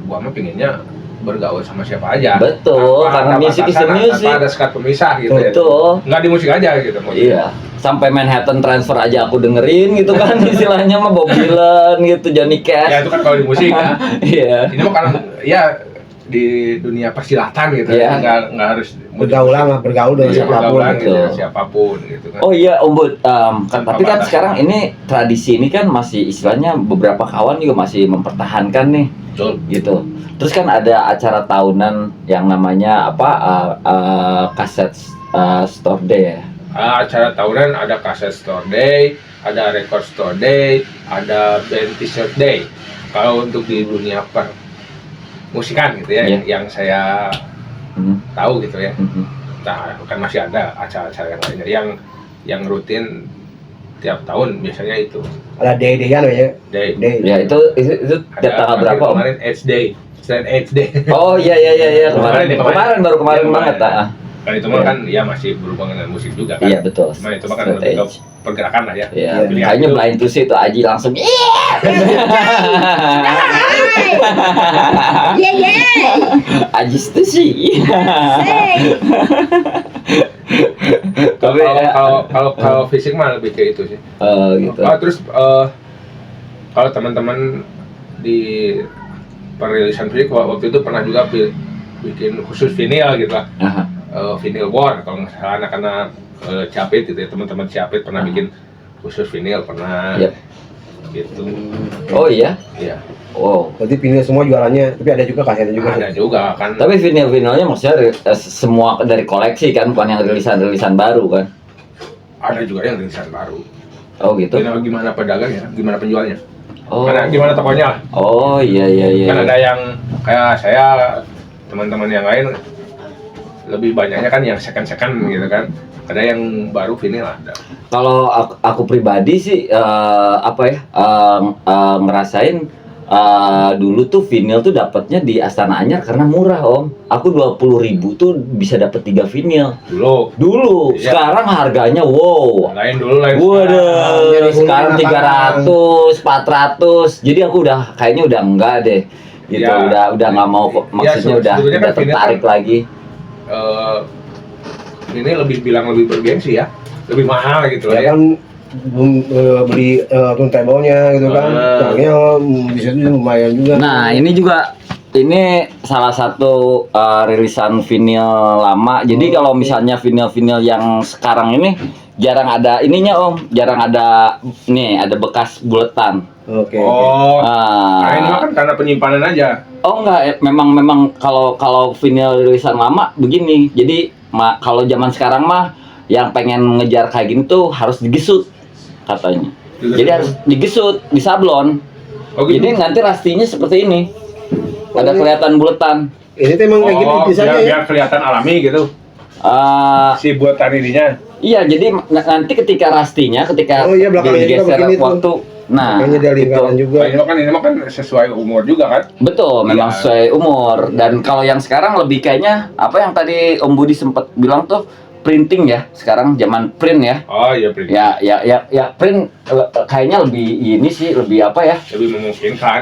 gua mah pengennya bergaul sama siapa aja. betul, Tanpa karena ada music is a batasan, music. tanpa ada sekat pemisah gitu ya. Betul. Nggak di musik aja gitu maksudnya. Iya, sampai Manhattan Transfer aja aku dengerin gitu kan istilahnya mah Bob Dylan gitu, Johnny Ya Cash. itu kan kalau di musik ya. Iya. Ini mah karena ya di dunia persilatan gitu Iya. nggak harus Bergaul lah, bergaul dengan Iya, siapapun. pergaulan gitu, Betul. siapapun gitu kan. Oh iya Om Bud, Tanpa tapi kan batas. sekarang ini tradisi ini kan masih istilahnya beberapa kawan juga masih mempertahankan nih Betul. gitu. Terus kan ada acara tahunan yang namanya apa kaset store day ya. Acara tahunan ada kaset store day, ada record store day, ada band t-shirt day. Kalau untuk di dunia per musikan gitu ya, Iya. yang saya Mhm, tahu gitu ya. mhm. Nah, kan masih ada acara-acara yang lainnya yang rutin tiap tahun biasanya itu Ada day-day-an ya. day. Day. Ya itu tiap tanggal berapa Om? Kemarin H day, Selain H day. Oh iya Kemarin ya, kemarin. kemarin baru Ya, kemarin. banget. Kan itu mah kan ya masih berhubungan dengan musik juga kan. Iya betul. Cuma itu mah kan lebih ke pergerakan lah ya. Iya, Pilihan kayaknya itu. Blind Tuesday itu Aji langsung Aji sih. Tapi Kalau fisik mah lebih kayak itu sih. gitu. Terus kalau teman-teman di perilisan fisik waktu itu pernah juga bikin khusus vinyl gitu lah. Aha. Vinyl war kalau nggak salah anak-anak Capit gitu ya, teman-teman Capit pernah bikin khusus vinyl pernah. Yep. Gitu. Oh iya. Iya. Wow. Berarti vinyl semua jualannya, tapi ada juga kasetnya juga. Ada juga kan. Tapi vinyl-vinylnya maksudnya semua dari koleksi kan, bukan yang rilisan-rilisan baru kan? Ada juga yang rilisan baru. Oh gitu. Gimana pedagangnya, gimana penjualnya? Oh. Gimana tokonya lah. Oh iya. Kan ada yang kayak saya, teman-teman yang lain lebih banyaknya kan yang second gitu kan. Ada yang baru vinyl ada. Kalau aku pribadi sih ngerasain dulu tuh vinyl tuh dapatnya di Astana Anyar karena murah Om. Aku 20.000 tuh bisa dapat 3 vinyl. Dulu. Iya. Sekarang harganya wow. Lain dulu lain. Waduh, sekarang 300, 400. Jadi aku udah kayaknya udah enggak deh. Gitu, Ya. udah nggak mau kok. Maksudnya udah sebetulnya kan vinyl tertarik kan, lagi. Ini lebih bergengsi ya, lebih mahal gitu Ya lah ya. kan beli turntable-nya gitu kan. Harganya di situ lumayan juga. Nah, ini salah satu rilisan vinyl lama. Jadi kalau misalnya vinyl-vinyl yang sekarang ini jarang ada ininya Om, jarang ada ada bekas buletan. Oke. Oh, Ah. nah ini mah kan karena penyimpanan aja. Oh enggak, memang kalau vinyl rilisan lama begini. Jadi kalau zaman sekarang mah yang pengen ngejar kayak gini tuh harus digesut katanya. Jadi harus digesut, disablon. Oh gitu. Jadi nanti rastinya seperti ini. Ada kelihatan buletan. Ini tuh emang kayak gini desainnya ya. biar kelihatan alami gitu. Si buatan ininya. Iya, jadi nanti ketika rastinya, ketika Oh iya, belakangnya juga digeser begini tuh. waktu, nah Makanya dia itu lingkaran juga. Nah, ini mah kan sesuai umur juga kan. betul, memang Iya. sesuai umur. Dan kalau yang sekarang lebih kayaknya apa yang tadi Om Budi sempat bilang tuh printing ya. Sekarang zaman print ya. Oh iya, print. Ya print kayaknya lebih ini sih lebih apa ya? Lebih memungkinkan.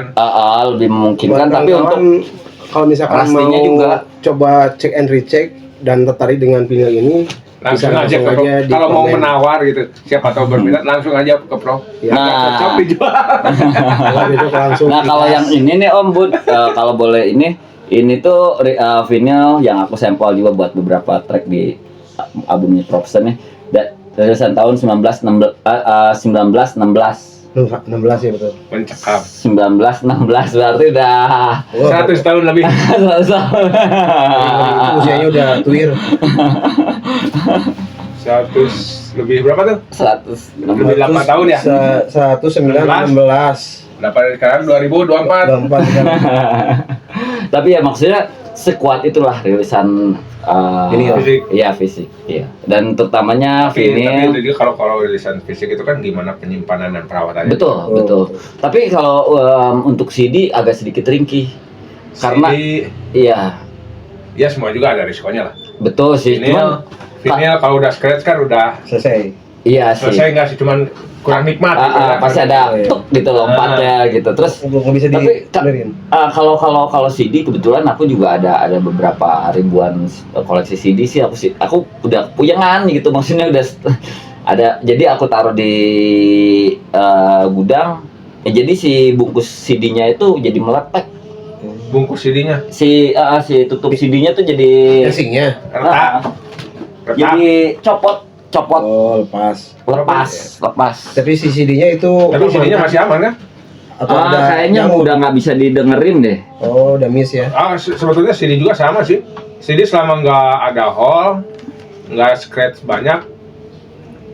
Lebih memungkinkan. Buat Tapi kawan-kawan, untuk kalau misalkan rastinya mau juga. coba cek and recheck dan tertarik dengan vinyl ini, Langsung bisa aja ke Pro. di Kalau mau komen. menawar gitu, siapa tahu berminat langsung aja ke Pro. Ya, Nah. Cocok dijual. Kalau besok langsung. Nah kalau yang ini nih Om Bud, kalau boleh ini tuh vinyl yang aku sampel juga buat beberapa track di albumnya Propster nih. Rilisan tahun 1916. 16 ya betul. Mencekam. 1916 berarti udah 100 tahun lebih. Itu usianya udah tuir. 100 lebih berapa tuh? 116. Lebih 8 tahun ya? 1916. Dapat sekarang 2024. 24 sekarang. Tapi ya maksudnya sekuat itulah rilisan Vinyl. Fisik. Iya fisik, iya. Dan terutamanya Tapi vinyl. jadi kalau rilisan fisik itu kan gimana penyimpanan dan perawatannya. Betul, Oh. betul. Tapi kalau untuk CD agak sedikit ringkih. Karena CD, iya, ya semua juga ada risikonya lah. betul sih. Cuman Vinyl kalau udah scratch kan udah Selesai. iya sih. selesai nggak sih, cuman kurang nikmat gitu ya. Pasti ada Iya. tuk gitu lompatnya gitu. Terus Nggak bisa tapi dibenerin. kalau CD kebetulan aku juga ada beberapa ribuan koleksi CD sih aku udah puyangan gitu, maksudnya udah ada, jadi aku taruh di gudang ya, jadi si bungkus CD-nya itu jadi meletek, Bungkus CD-nya si tutup CD-nya tuh jadi Casingnya. retak. Retak. jadi copot Oh, lepas. lepas. Tapi si CD-nya itu Tapi CD-nya masih aman kan? atau ada kayaknya nyamuk? udah nggak bisa didengerin deh. Oh, udah miss ya. Sebetulnya CD juga sama sih. CD selama nggak ada hole, nggak scratch banyak,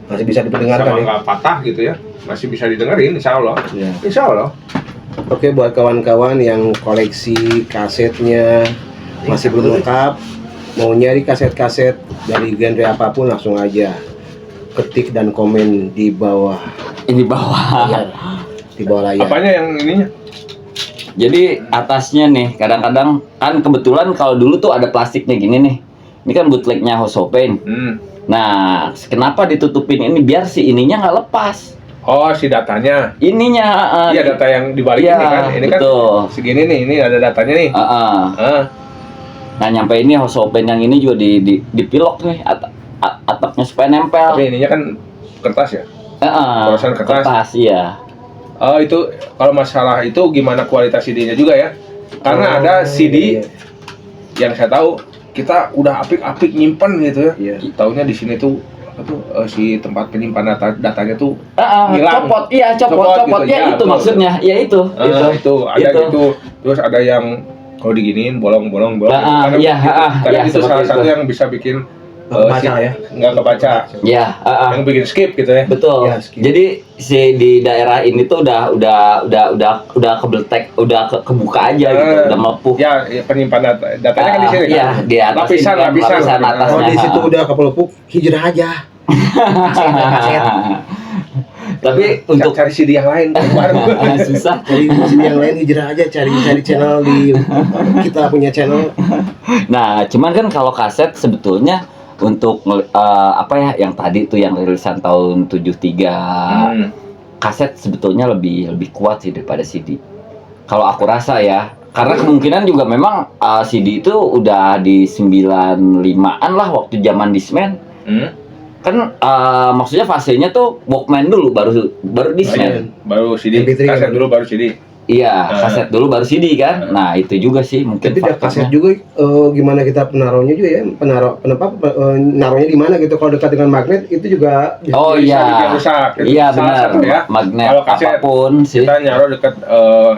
Masih bisa diperdengarkan sama ya. nggak patah gitu ya, masih bisa didengerin, insya Allah. Iya. Insya Allah. Oke, buat kawan-kawan yang koleksi kasetnya masih belum lengkap, mau nyari kaset-kaset dari genre apapun, langsung aja ketik dan komen di bawah Ini bawah. layar. Di bawah layar. Apanya yang ininya? Jadi atasnya nih kadang-kadang kan kebetulan kalau dulu tuh ada plastiknya gini nih. Ini kan bootlegnya Hosopain. Hmm. Nah, kenapa ditutupin ini biar si ininya nggak lepas. Oh, si datanya. Ininya. Iya, data yang dibalik Iya, ini kan. Ini betul. kan segini nih, ini ada datanya nih. Ah. Nah, nyampe ini Hosopain yang ini juga dipilok nih atapnya supaya nempel. Tapi ininya kan kertas ya. Porosan kertas. Iya. Oh, itu kalau masalah itu gimana kualitas CD-nya juga ya? Karena ada CD yang saya tahu kita udah apik-apik nyimpen gitu ya. Iya. Taunya di sini tuh apa tuh si tempat penyimpan datanya tuh hilang. Copot Gitu. ya, itu betul. maksudnya, ya itu. Itu ada gitu. Terus ada yang kalau diginiin bolong-bolong. Iya, Karena itu salah seperti satu itu. yang bisa bikin Kebaca ya. nggak kebaca. Ya, Yang bikin skip gitu ya. betul. Ya, skip. Jadi si di daerah ini tuh udah kebletek, udah kebuka aja gitu, udah melepuh. Ya, penyimpan datanya kan di sini Iya, kan. di atas lapisan ini, lapisan gitu. atasnya. Oh, di situ udah kepelepuk, hijrah aja. Kaset. Tapi untuk Cari CD yang lain baru. susah. Cari mesin yang lain hijrah aja, cari channel di kita punya channel. Nah, cuman kan kalau kaset sebetulnya untuk apa ya yang tadi tuh yang rilisan tahun 73 kaset sebetulnya lebih kuat sih daripada CD. Kalau aku rasa ya, karena kemungkinan juga memang CD itu udah di 95-an lah waktu zaman Discman. Kan maksudnya fasenya tuh Walkman dulu baru Discman. Baru CD, MP3 kaset kan? dulu baru CD. Iya, kaset dulu baru CD kan. Nah, itu juga sih mungkin Tapi ada kaset faktornya. juga gimana kita penaruhnya juga ya, naruhnya di mana gitu. Kalau dekat dengan magnet itu juga Oh Bisa iya. bikin rusak. Itu Iya salah benar. satu ya. Magnet Kalau kaset, apapun sih. Kita nyaruh dekat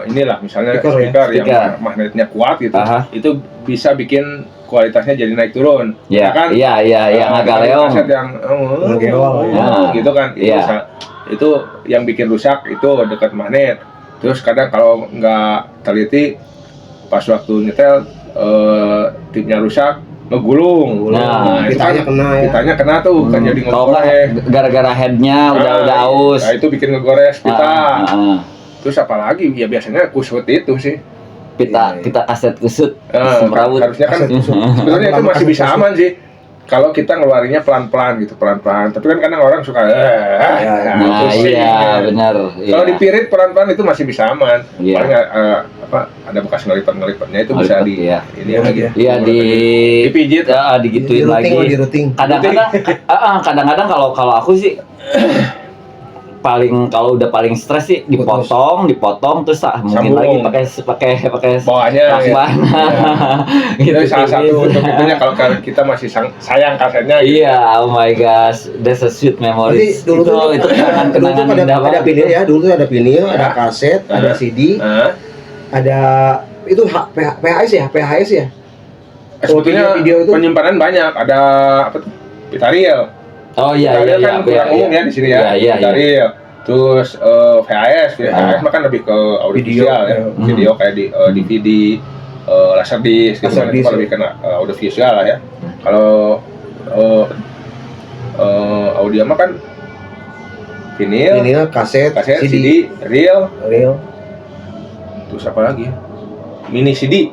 inilah misalnya Speaker ya? speaker yang Speaker. magnetnya kuat gitu. Aha. Itu bisa bikin kualitasnya jadi naik turun. Ya, kan? iya, yang agak leong. Kaset yang Ngegeol, ya. gitu kan. Iya. Itu yang bikin rusak itu dekat magnet. Terus kadang kalau nggak teliti pas waktu nyetel tipnya rusak ngegulung. Nah, itu pitanya kena ya. pitanya kena tuh kan jadi Kalau nggak ngegores. gara-gara headnya udah Nah, aus. Nah, itu bikin ngegores pita. Ah. Terus apalagi ya biasanya kusut itu sih. Kita kaset kusut Nah, semrawut. harusnya kan Kaset kusut. sebenarnya itu Lama masih kaset bisa kusut. aman sih. Kalau kita ngeluarinnya pelan-pelan gitu, pelan-pelan. Tapi kan kadang orang suka Nah, pusing, iya ya. benar. Kalau dipirit pelan-pelan itu masih bisa aman. Iya. Paling ada bekas ngelipet-ngelipetnya itu bisa Ngelipet, di iya. ini lagi. Iya dipijit. digituin lagi. Di routing. Kadang-kadang kalau aku sih kalau udah paling stres sih dipotong terus mungkin Sambung. lagi pakai Bawahnya ya. lakban. Itu salah satu untuk itunya kalau kita masih sayang kasetnya gitu. Iya, oh my gosh, that's a sweet Berarti memories. dulu tuh itu kenangan dulu tuh indah ada banget. vinyl ya, dulu tuh ada vinyl, ada Ya. kaset, ada CD, Nah, ada itu PHS ya. sebetulnya video itu- penyimpanan banyak. Ada apa tuh? Pitaril. Oh iya Pitaril kan kurang umum ya di sini ya. Iya. Pitaril. Terus VHS mah kan lebih ke audiovisual ya. Video. Video kayak di DVD, laserdisc gitu kan itu Laserdisc, kan lebih kena audiovisual lah ya. Kalau audio mah kan vinyl, Vinyl, kaset, kaset, CD, CD, reel, reel. terus apa lagi? Mini CD.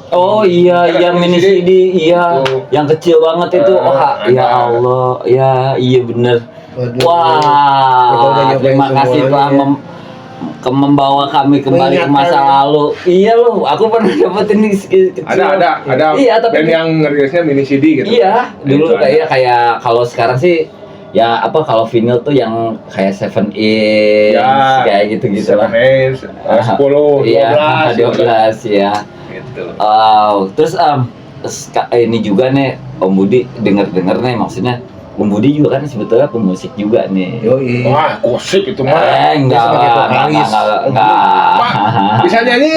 Oh iya, Kan mini CD. CD, iya, Tuh. yang kecil banget itu. ada. Ya Allah, ya iya bener. Waduh. Kita udah Wah, nyobain terima kasih semuanya telah ya. membawa kami kembali ke masa Mengingatkan. lalu. Iya loh, aku pernah dapetin di kecil. Ada Iya, tapi band yang ngerilisnya mini CD gitu. iya, dulu Itu ada. kayak kalau sekarang sih ya apa kalau vinyl tuh yang kayak 7 inch Ya, kayak gitu-gitu lah. 7 inch, 10, 12, Iya, gitu. 12 ya. Gitu. Terus ini juga nih Om Budi denger nih maksudnya Om Budi juga kan sebetulnya pemusik juga nih. Yoi. Wah, gosip itu mah. Enggak sebagai lah, vokalis. Pak, bisa nyanyi?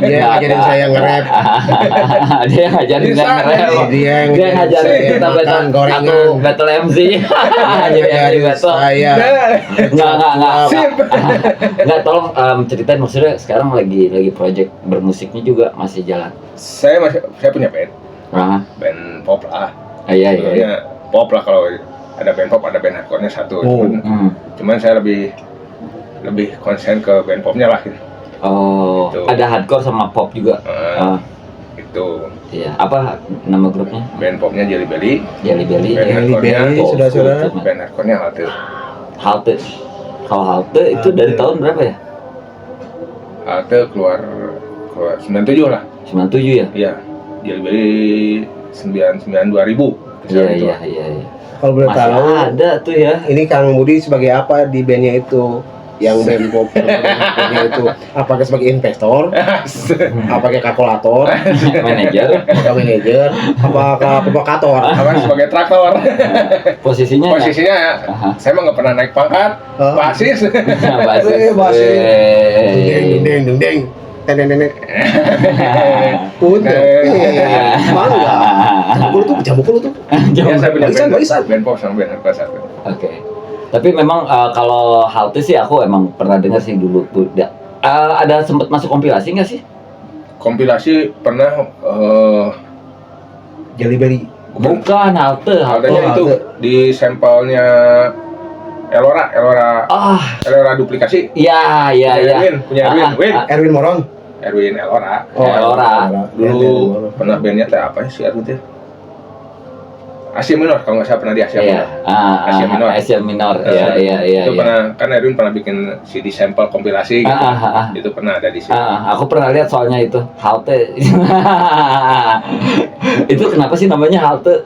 Dia ngajarin saya nge-rap. Dia ngajarin Bisa, saya nge-rap. Dia yang Dia ngajarin saya kita makan battle gorengan. battle MC. Jadi Ngajarin battle. saya. Enggak. Sip. Enggak, tolong ceritain maksudnya sekarang lagi project bermusiknya juga masih jalan. Saya punya band, band pop lah. Iya. Sebenarnya pop lah kalau ada band pop, ada band hardcore-nya satu. Oh. Cuman saya lebih konsen ke band popnya lah gitu. Oh, Gitu. ada hardcore sama pop juga. Nah, Ah, gitu. Tuh, Iya, apa nama grupnya? band popnya Jelly Belly, Jelly Belly. Band ya. Jelly Belly, Oh, saudara-saudara. full. band hardcore-nya Halte. Halte. Kalau Halte itu Halte. dari tahun berapa ya? Halte keluar 97 lah. 97 ya? Iya. Jelly Belly 99 2000. Iya. Kalau boleh Masih tahu, ada tuh ya. ini Kang Budi sebagai apa di bandnya itu? Yang band pop bandnya itu apakah sebagai investor, apakah kalkulator, Manajer. apakah manajer, apakah provokator? Apa sebagai traktor? Posisinya Posisinya Aha. saya mah nggak pernah naik pangkat, Hah? basis. basis. Basis. Wey. Deng deng deng deng. Pun, bangga. Cabuk lu tuh. Ya, saya punya Barisan. band pop sama band hardcore satu. Oke. Tapi memang kalau Halte sih aku emang pernah dengar sih dulu tuh. Ada sempat masuk kompilasi nggak sih? Kompilasi pernah Jelly Belly. Bukan Halte. adanya itu Halte. di sampelnya Elora duplikasi. Iya. Erwin, punya Erwin, Erwin Moron. Erwin Elora. Elora. Dulu pernah bandnya teh apa sih Erwin teh? Asia Minor, kalau nggak salah pernah di Asia Iya. Minor. Asia Minor. Asia Minor. Iya. Itu pernah, kan Erwin pernah bikin CD sampel kompilasi gitu. Itu pernah ada di sini. Aku pernah lihat soalnya itu Halte. Itu kenapa sih namanya Halte?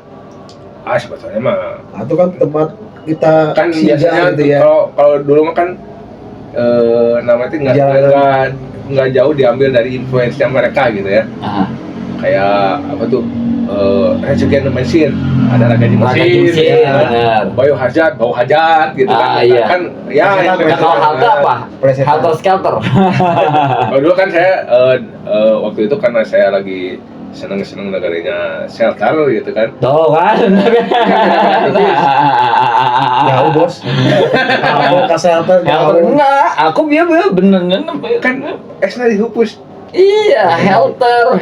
Sebetulnya mah Itu kan tempat kita kan singgah biasanya gitu ya. kalau dulu mah kan namanya itu nggak jauh diambil dari influence-nya mereka gitu ya. Ah, Kayak apa tuh? Rage Against the Machine, ada Rage Rage Against the Machine, Machine, benar. Biohazard, Bau Hajat gitu kan. Iya. Kan ya Nah, Nah, kalau Halte apa? Plesetan. Helter Skelter. kalau dulu kan saya waktu itu karena saya lagi seneng negaranya Shelter gitu kan. Tuh kan. Jauh bos. Aku ke shelter Helter jauh. enggak, aku bener. Kan X-nya dihapus. Iya, Helter.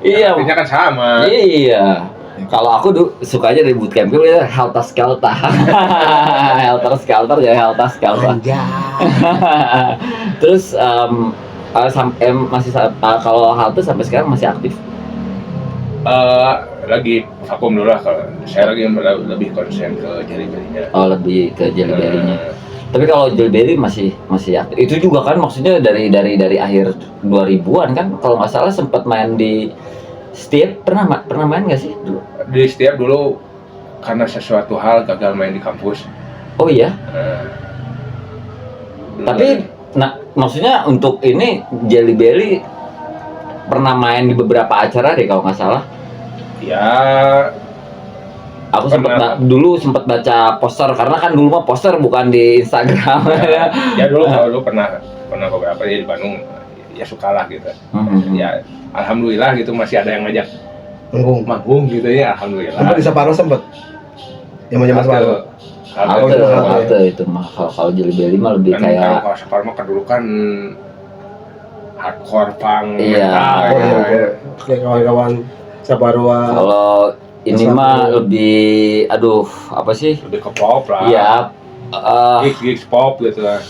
Iya. Artinya kan sama. Iya. Kalau aku sukanya dari bootcamp itu ya Helter Skelter. Helter Skelter ya Helter Skelter. Anjay. Terus kalau Halte sampai sekarang masih aktif. Lagi vakum dulu lah, kalau saya lagi lebih konsen ke Jelly Belly-nya. Oh, lebih ke Jelly Belly-nya. Tapi kalau Jelly Belly masih aktif. Itu juga kan maksudnya dari akhir 2000-an kan, kalau nggak salah sempat main di Setiap pernah main nggak sih dulu? Di Setiap dulu karena sesuatu hal gagal main di kampus. Oh iya. Dulu Tapi maksudnya untuk ini Jelly Belly pernah main di beberapa acara deh kalau nggak salah. ya Aku dulu sempat baca poster, karena kan dulu mah poster bukan di Instagram. ya kalau dulu pernah beberapa ya di Bandung, ya sukalah gitu. Ya alhamdulillah gitu masih ada yang ngajak manggung gitu ya, alhamdulillah. Sempat di Sapporo sempet. Zaman Sapporo. Halte itu mah kalau Jelly Belly mah lebih kan, kayak kalau Sapporo mah kan dulu kan hardcore punk Iya. metal, ya. Kayak kawan-kawan Sapporo. kalau ini mah lebih apa sih? Lebih ke pop lah. Iya. Gigs pop gitu lah.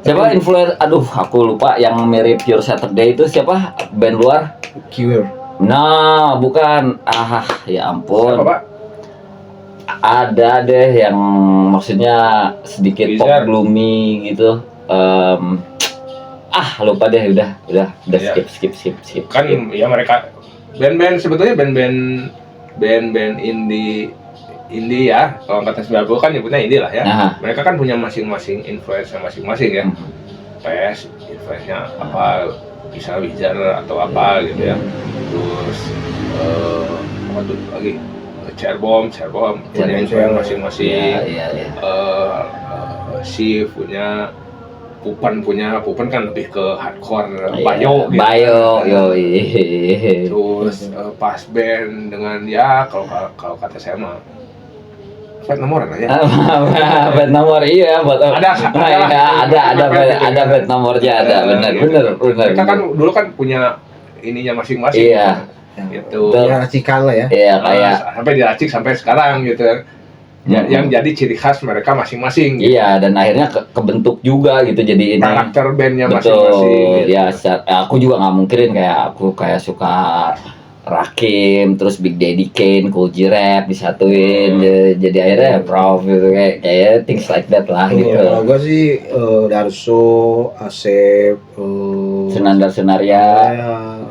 Siapa influencer? Aku lupa yang mirip Pure Saturday itu siapa? Band luar? Cure. Nah, bukan. Ya ampun. Siapa, Pak? Ada deh yang maksudnya sedikit pop Wizard. gloomy gitu. Lupa deh, udah Iya. skip. Kan ya mereka band-band sebetulnya band-band indie ya, kalau kata 90 kan nyebutnya indie lah ya. Aha. Mereka kan punya masing-masing influence masing-masing ya. PS influence-nya apa, bisa Wizard atau apa gitu ya. Terus apa tuh lagi, Cerbom punya influence masing-masing. Iya. Shift punya, Pupen kan lebih ke hardcore, Bayo, gitu. yoi. Terus pas band dengan ya kalau kata saya mah Fat Nomor aja. Bed nomor iya buat Ada bed nomornya ada, benar. Mereka kan dulu kan punya ininya masing-masing. Iya. Gitu. Betul. Ya racikan lah ya. Iya kayak Sampai diracik sampai sekarang gitu. yang jadi ciri khas mereka masing-masing. Gitu. Iya, dan akhirnya kebentuk juga gitu jadi ini. Karakter bandnya Betul. masing-masing. Gitu. Ya, aku juga nggak mungkirin aku kayak suka Rakim, terus Big Daddy Kane, Kool G Rap disatuin, jadi akhirnya Prof gitu kayak things like that lah gitu. Kalau gue sih Darso, Asep, Senandar Senaria,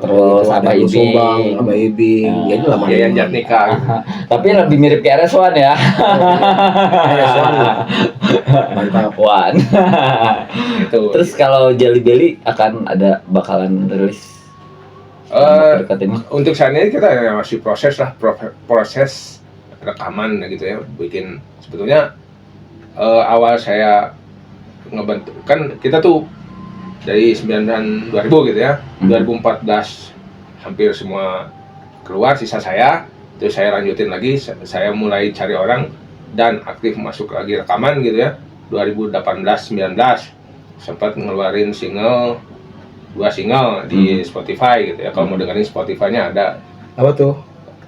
terus Abah Ibi, ya itu lah Yayan Jatnika. tapi lebih mirip ke RS1 ya. Mantap. Wan. Gitu. Terus kalau Jelly Belly bakalan rilis dekat ini. Untuk saat ini kita masih proses rekaman gitu ya, bikin sebetulnya awal saya ngebentuk kan kita tuh dari 2000 gitu ya, 2014 hampir semua keluar, sisa saya, terus saya lanjutin lagi, saya mulai cari orang dan aktif masuk lagi rekaman gitu ya, 2018-19 sempat ngeluarin dua single di Spotify gitu ya. Kalau mau dengerin Spotify-nya ada Apa tuh?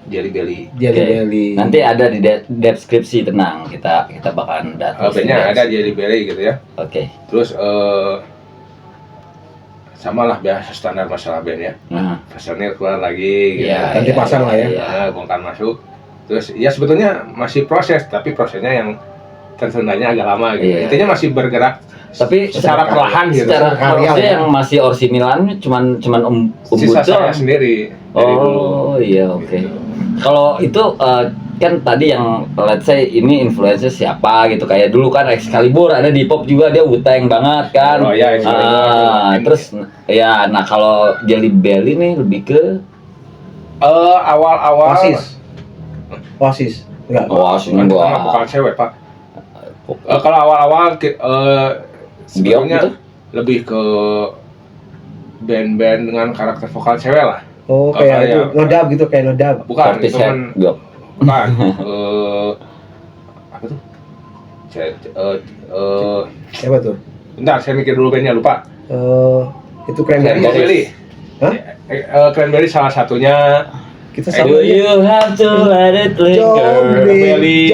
Jelly Belly. Jelly. Nanti ada di deskripsi, tenang, kita bakalan data. Bandnya ada Jelly Belly gitu ya. Oke. Terus sama lah biasa standar masalah band ya. Personil keluar lagi gitu. Iya, Nanti pasang lah ya. Nah, bongkar masuk. Terus ya sebetulnya masih proses, tapi prosesnya yang tertundanya agak lama gitu. Iya. Intinya masih bergerak Tapi secara perlahan gitu. Secara karya maksudnya ya. yang masih orisinal cuman Sisa Bucol. saya sendiri. dari dulu. Oh iya, oke. Kalau itu kan tadi yang let's say ini influencer siapa gitu, kayak dulu kan Excalibur ada di pop juga, dia Wu-Tang banget kan. Oh iya, Excalibur. Terus ya, nah kalau Jelly Belly nih lebih ke Awal-awal Oasis. Enggak. Oasis bukan gua. sama vokal cewek pak. Kalau awal-awal sebetulnya gitu? lebih ke band-band dengan karakter vokal cewek lah. Oh, kayak itu Kayak- nodab gitu, kayak nodab. Bukan, itu Portishead, kan Biok. bukan. Apa tuh? Siapa tuh? Bentar, saya mikir dulu bandnya, lupa. Itu Cranberry. Cranberry. Hah? Cranberry salah satunya. Kita Do sama you have to let it linger? Belly,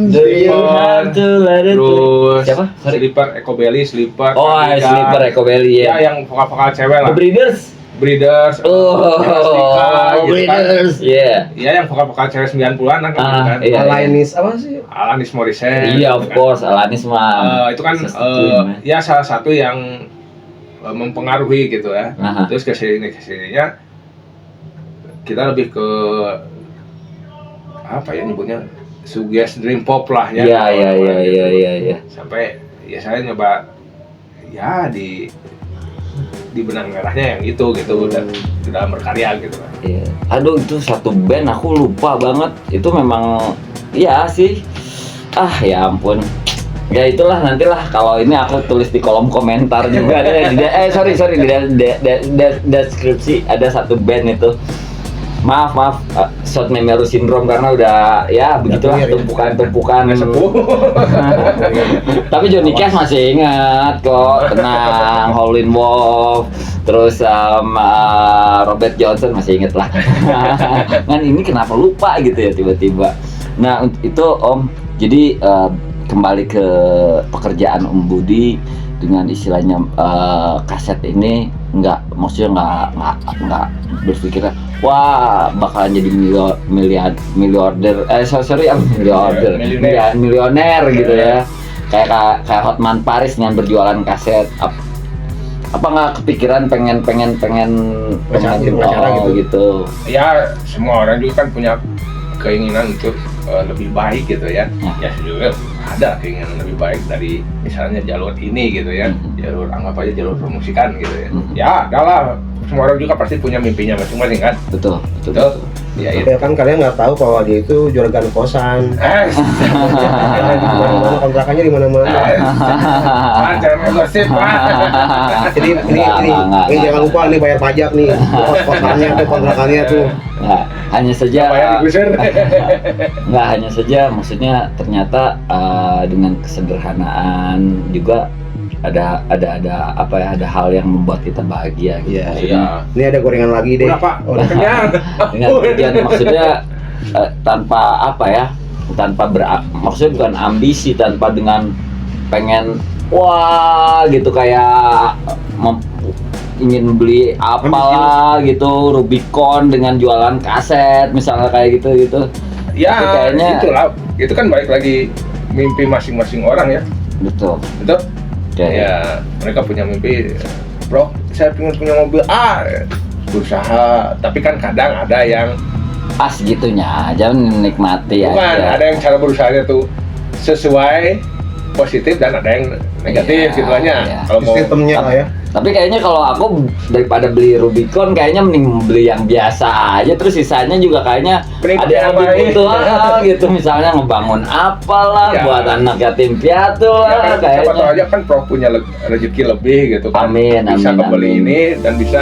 Do you have to let it linger? Terus Siapa? Sorry. Slipper, Eco Belly, Slipper. Oh, Fabregas. Slipper, Eco Belly Ya, ya. yang vokal-vokal cewek The lah. Breeders. Breeders. Oh, Elastica, gitu kan. Breeders. Iya. Iya, yang vokal-vokal cewek 90-an kan. Ah, iya. Alanis apa sih? Alanis Morissette. Iya, of course, Alanis mah. Itu kan Sesuatu, ya salah satu yang mempengaruhi gitu ya. Aha. Terus kesininya kita lebih ke apa ya nyebutnya, suggest dream pop lah ya. Iya. Sampai ya saya nyoba ya di benang merahnya yang itu gitu dan dalam berkarya gitu kan. Iya. Aduh, itu satu band aku lupa banget. Itu memang ya sih. Ya ampun. Ya itulah, nantilah kalau ini aku tulis di kolom komentar juga deh. Sorry di deskripsi ada satu band itu. Maaf, short memory syndrome karena udah ya begitulah, clear ya. tumpukan. Sepuh. Tapi Johnny Cash masih ingat kok, tenang. Howlin' Wolf, terus Robert Johnson masih inget lah. Kan ini kenapa lupa gitu ya tiba-tiba. Nah itu Om, jadi kembali ke pekerjaan Om Budi dengan istilahnya kaset ini maksudnya nggak berpikir wah bakalan jadi milioner gitu ya, kayak Hotman Paris dengan berjualan kaset. Apa nggak kepikiran pengen Wawancara gitu. Ya semua orang juga kan punya keinginan untuk lebih baik gitu ya. Ya juga ada keinginan lebih baik dari misalnya jalur ini gitu ya. Jalur anggap aja jalur permusikan gitu ya. Ya adalah, semua orang juga pasti punya mimpinya masing-masing kan. Betul. Ya Ya kan kalian nggak tahu bahwa dia itu juragan kosan. Mana kontrakannya di mana-mana. Jangan gosip. Jadi ini jangan lupa nih bayar pajak nih. Kosannya tuh, kontrakannya tuh. Nah, hanya saja Bayar digusur. nggak hanya saja, maksudnya ternyata dengan kesederhanaan juga ada apa ya, ada hal yang membuat kita bahagia gitu. Iya. Maksudnya, Ini ada gorengan lagi deh. Udah Pak, Oh, udah kenyang. dengan tujuan maksudnya tanpa apa ya, maksudnya bukan ambisi, tanpa dengan pengen wah gitu kayak ingin beli apalah gitu, Rubicon dengan jualan kaset misalnya kayak gitu. Ya, Tapi kayaknya itulah. Itu kan balik lagi mimpi masing-masing orang ya. betul. Betul? Kayak Ya, mereka punya mimpi, bro, saya pengen punya mobil A, berusaha. Tapi kan kadang ada yang pas gitunya, jangan menikmati bukan, aja. ada yang cara berusahanya tuh sesuai positif dan ada yang negatif Iya, gitu aja. iya. Kalau mau Sistemnya lah ya. Tapi kayaknya kalau aku daripada beli Rubicon kayaknya mending beli yang biasa aja, terus sisanya juga kayaknya Mending ada yang yang lebih lain. butuh gitu, misalnya ngebangun apalah Ya. buat anak yatim piatu ya lah kan, siapa tahu kayaknya. aja kan Prof punya rezeki lebih gitu kan. Amin, Bisa amin, kebeli amin. ini dan bisa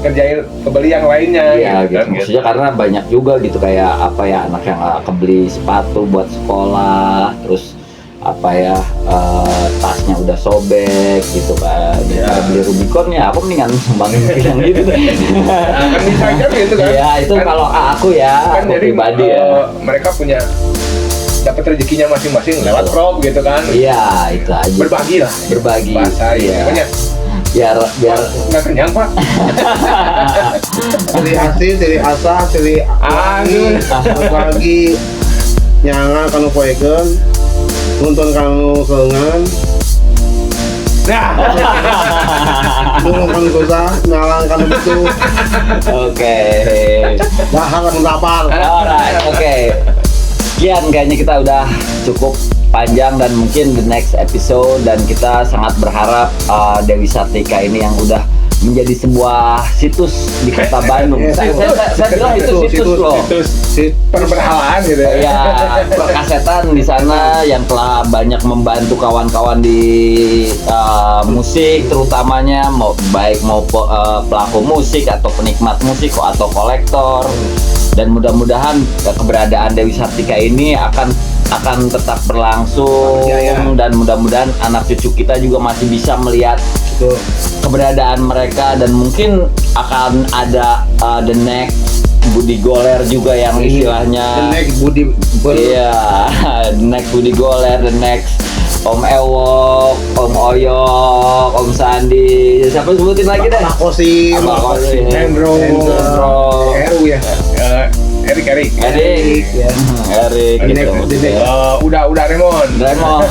kerjain kebeli yang lainnya Iya gitu, kan, maksudnya karena banyak juga gitu kayak apa ya, anak yang kebeli sepatu buat sekolah, terus apa ya, tasnya udah sobek gitu kan. Iya. Daripada beli Rubicon ya aku mendingan sumbangin yang gitu deh. Nah, kan bisa aja gitu kan. Iya itu Kan- kalau aku ya, kan aku jadi pribadi ya. mereka punya dapat rezekinya masing-masing lewat Prof gitu kan. Iya itu aja. Berbagi lah. Berbagi. Bahasa Iya. pokoknya Biar nggak kenyang Pak. Ciri asih, ciri asa, ciri Anu. lagi nyangan kanu poekeun, nuntun kanu keungan, Nah, durung kanu susah, nalang kanu betu, Oke. dahar kanu tapal. Alright, oke. Sekian kayaknya kita udah cukup panjang dan mungkin the next episode, dan kita sangat berharap Dewi Sartika ini yang udah menjadi sebuah situs di kota Bandung. Saya bilang itu situs loh. perberhalaan gitu ya. Ya, kasetan di sana yang telah banyak membantu kawan-kawan di musik, terutamanya baik pelaku musik atau penikmat musik atau kolektor. Dan mudah-mudahan keberadaan Dewi Sartika ini akan tetap berlangsung, dan mudah-mudahan anak cucu kita juga masih bisa melihat Betul. keberadaan mereka, dan mungkin akan ada the next Budi Goler juga yang istilahnya The next Budi iya the next Budi Goler, the next Om Ewok, Om Oyok, Om Sandi, siapa sebutin lagi deh? Pak Kosim, Pak Kosim, Hendro. Heru ya. Erik. Erik, ya. Erik The gitu. next- the next. Udah Raymond. Raymond.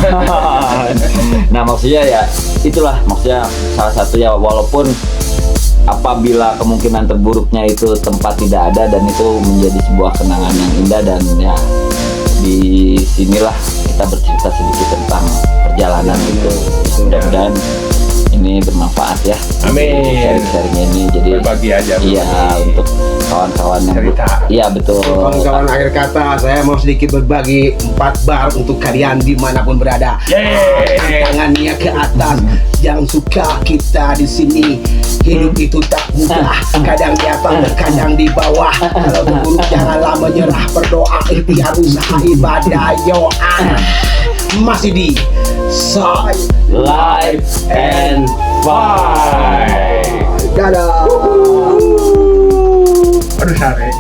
Nah maksudnya ya itulah, maksudnya salah satunya, walaupun apabila kemungkinan terburuknya itu tempat tidak ada, dan itu menjadi sebuah kenangan yang indah, dan ya di sinilah kita bercerita sedikit tentang perjalanan itu. Mudah-mudahan ini bermanfaat ya. Amin. Sharing-sharingnya ini jadi Berbagi aja. iya untuk kawan-kawan yang Cerita. iya betul. Kawan-kawan, akhir kata saya mau sedikit berbagi 4 bar untuk kalian dimanapun berada. Yeay. Tangannya ke atas, jangan suka kita di sini. Hidup itu tak mudah, kadang di atas dan kadang di bawah. Kalau terburuk janganlah menyerah, berdoa, ikhtiar, usaha, ibadah, yoa. Masih di Say Live and Bye. Dadah. Aduh sare.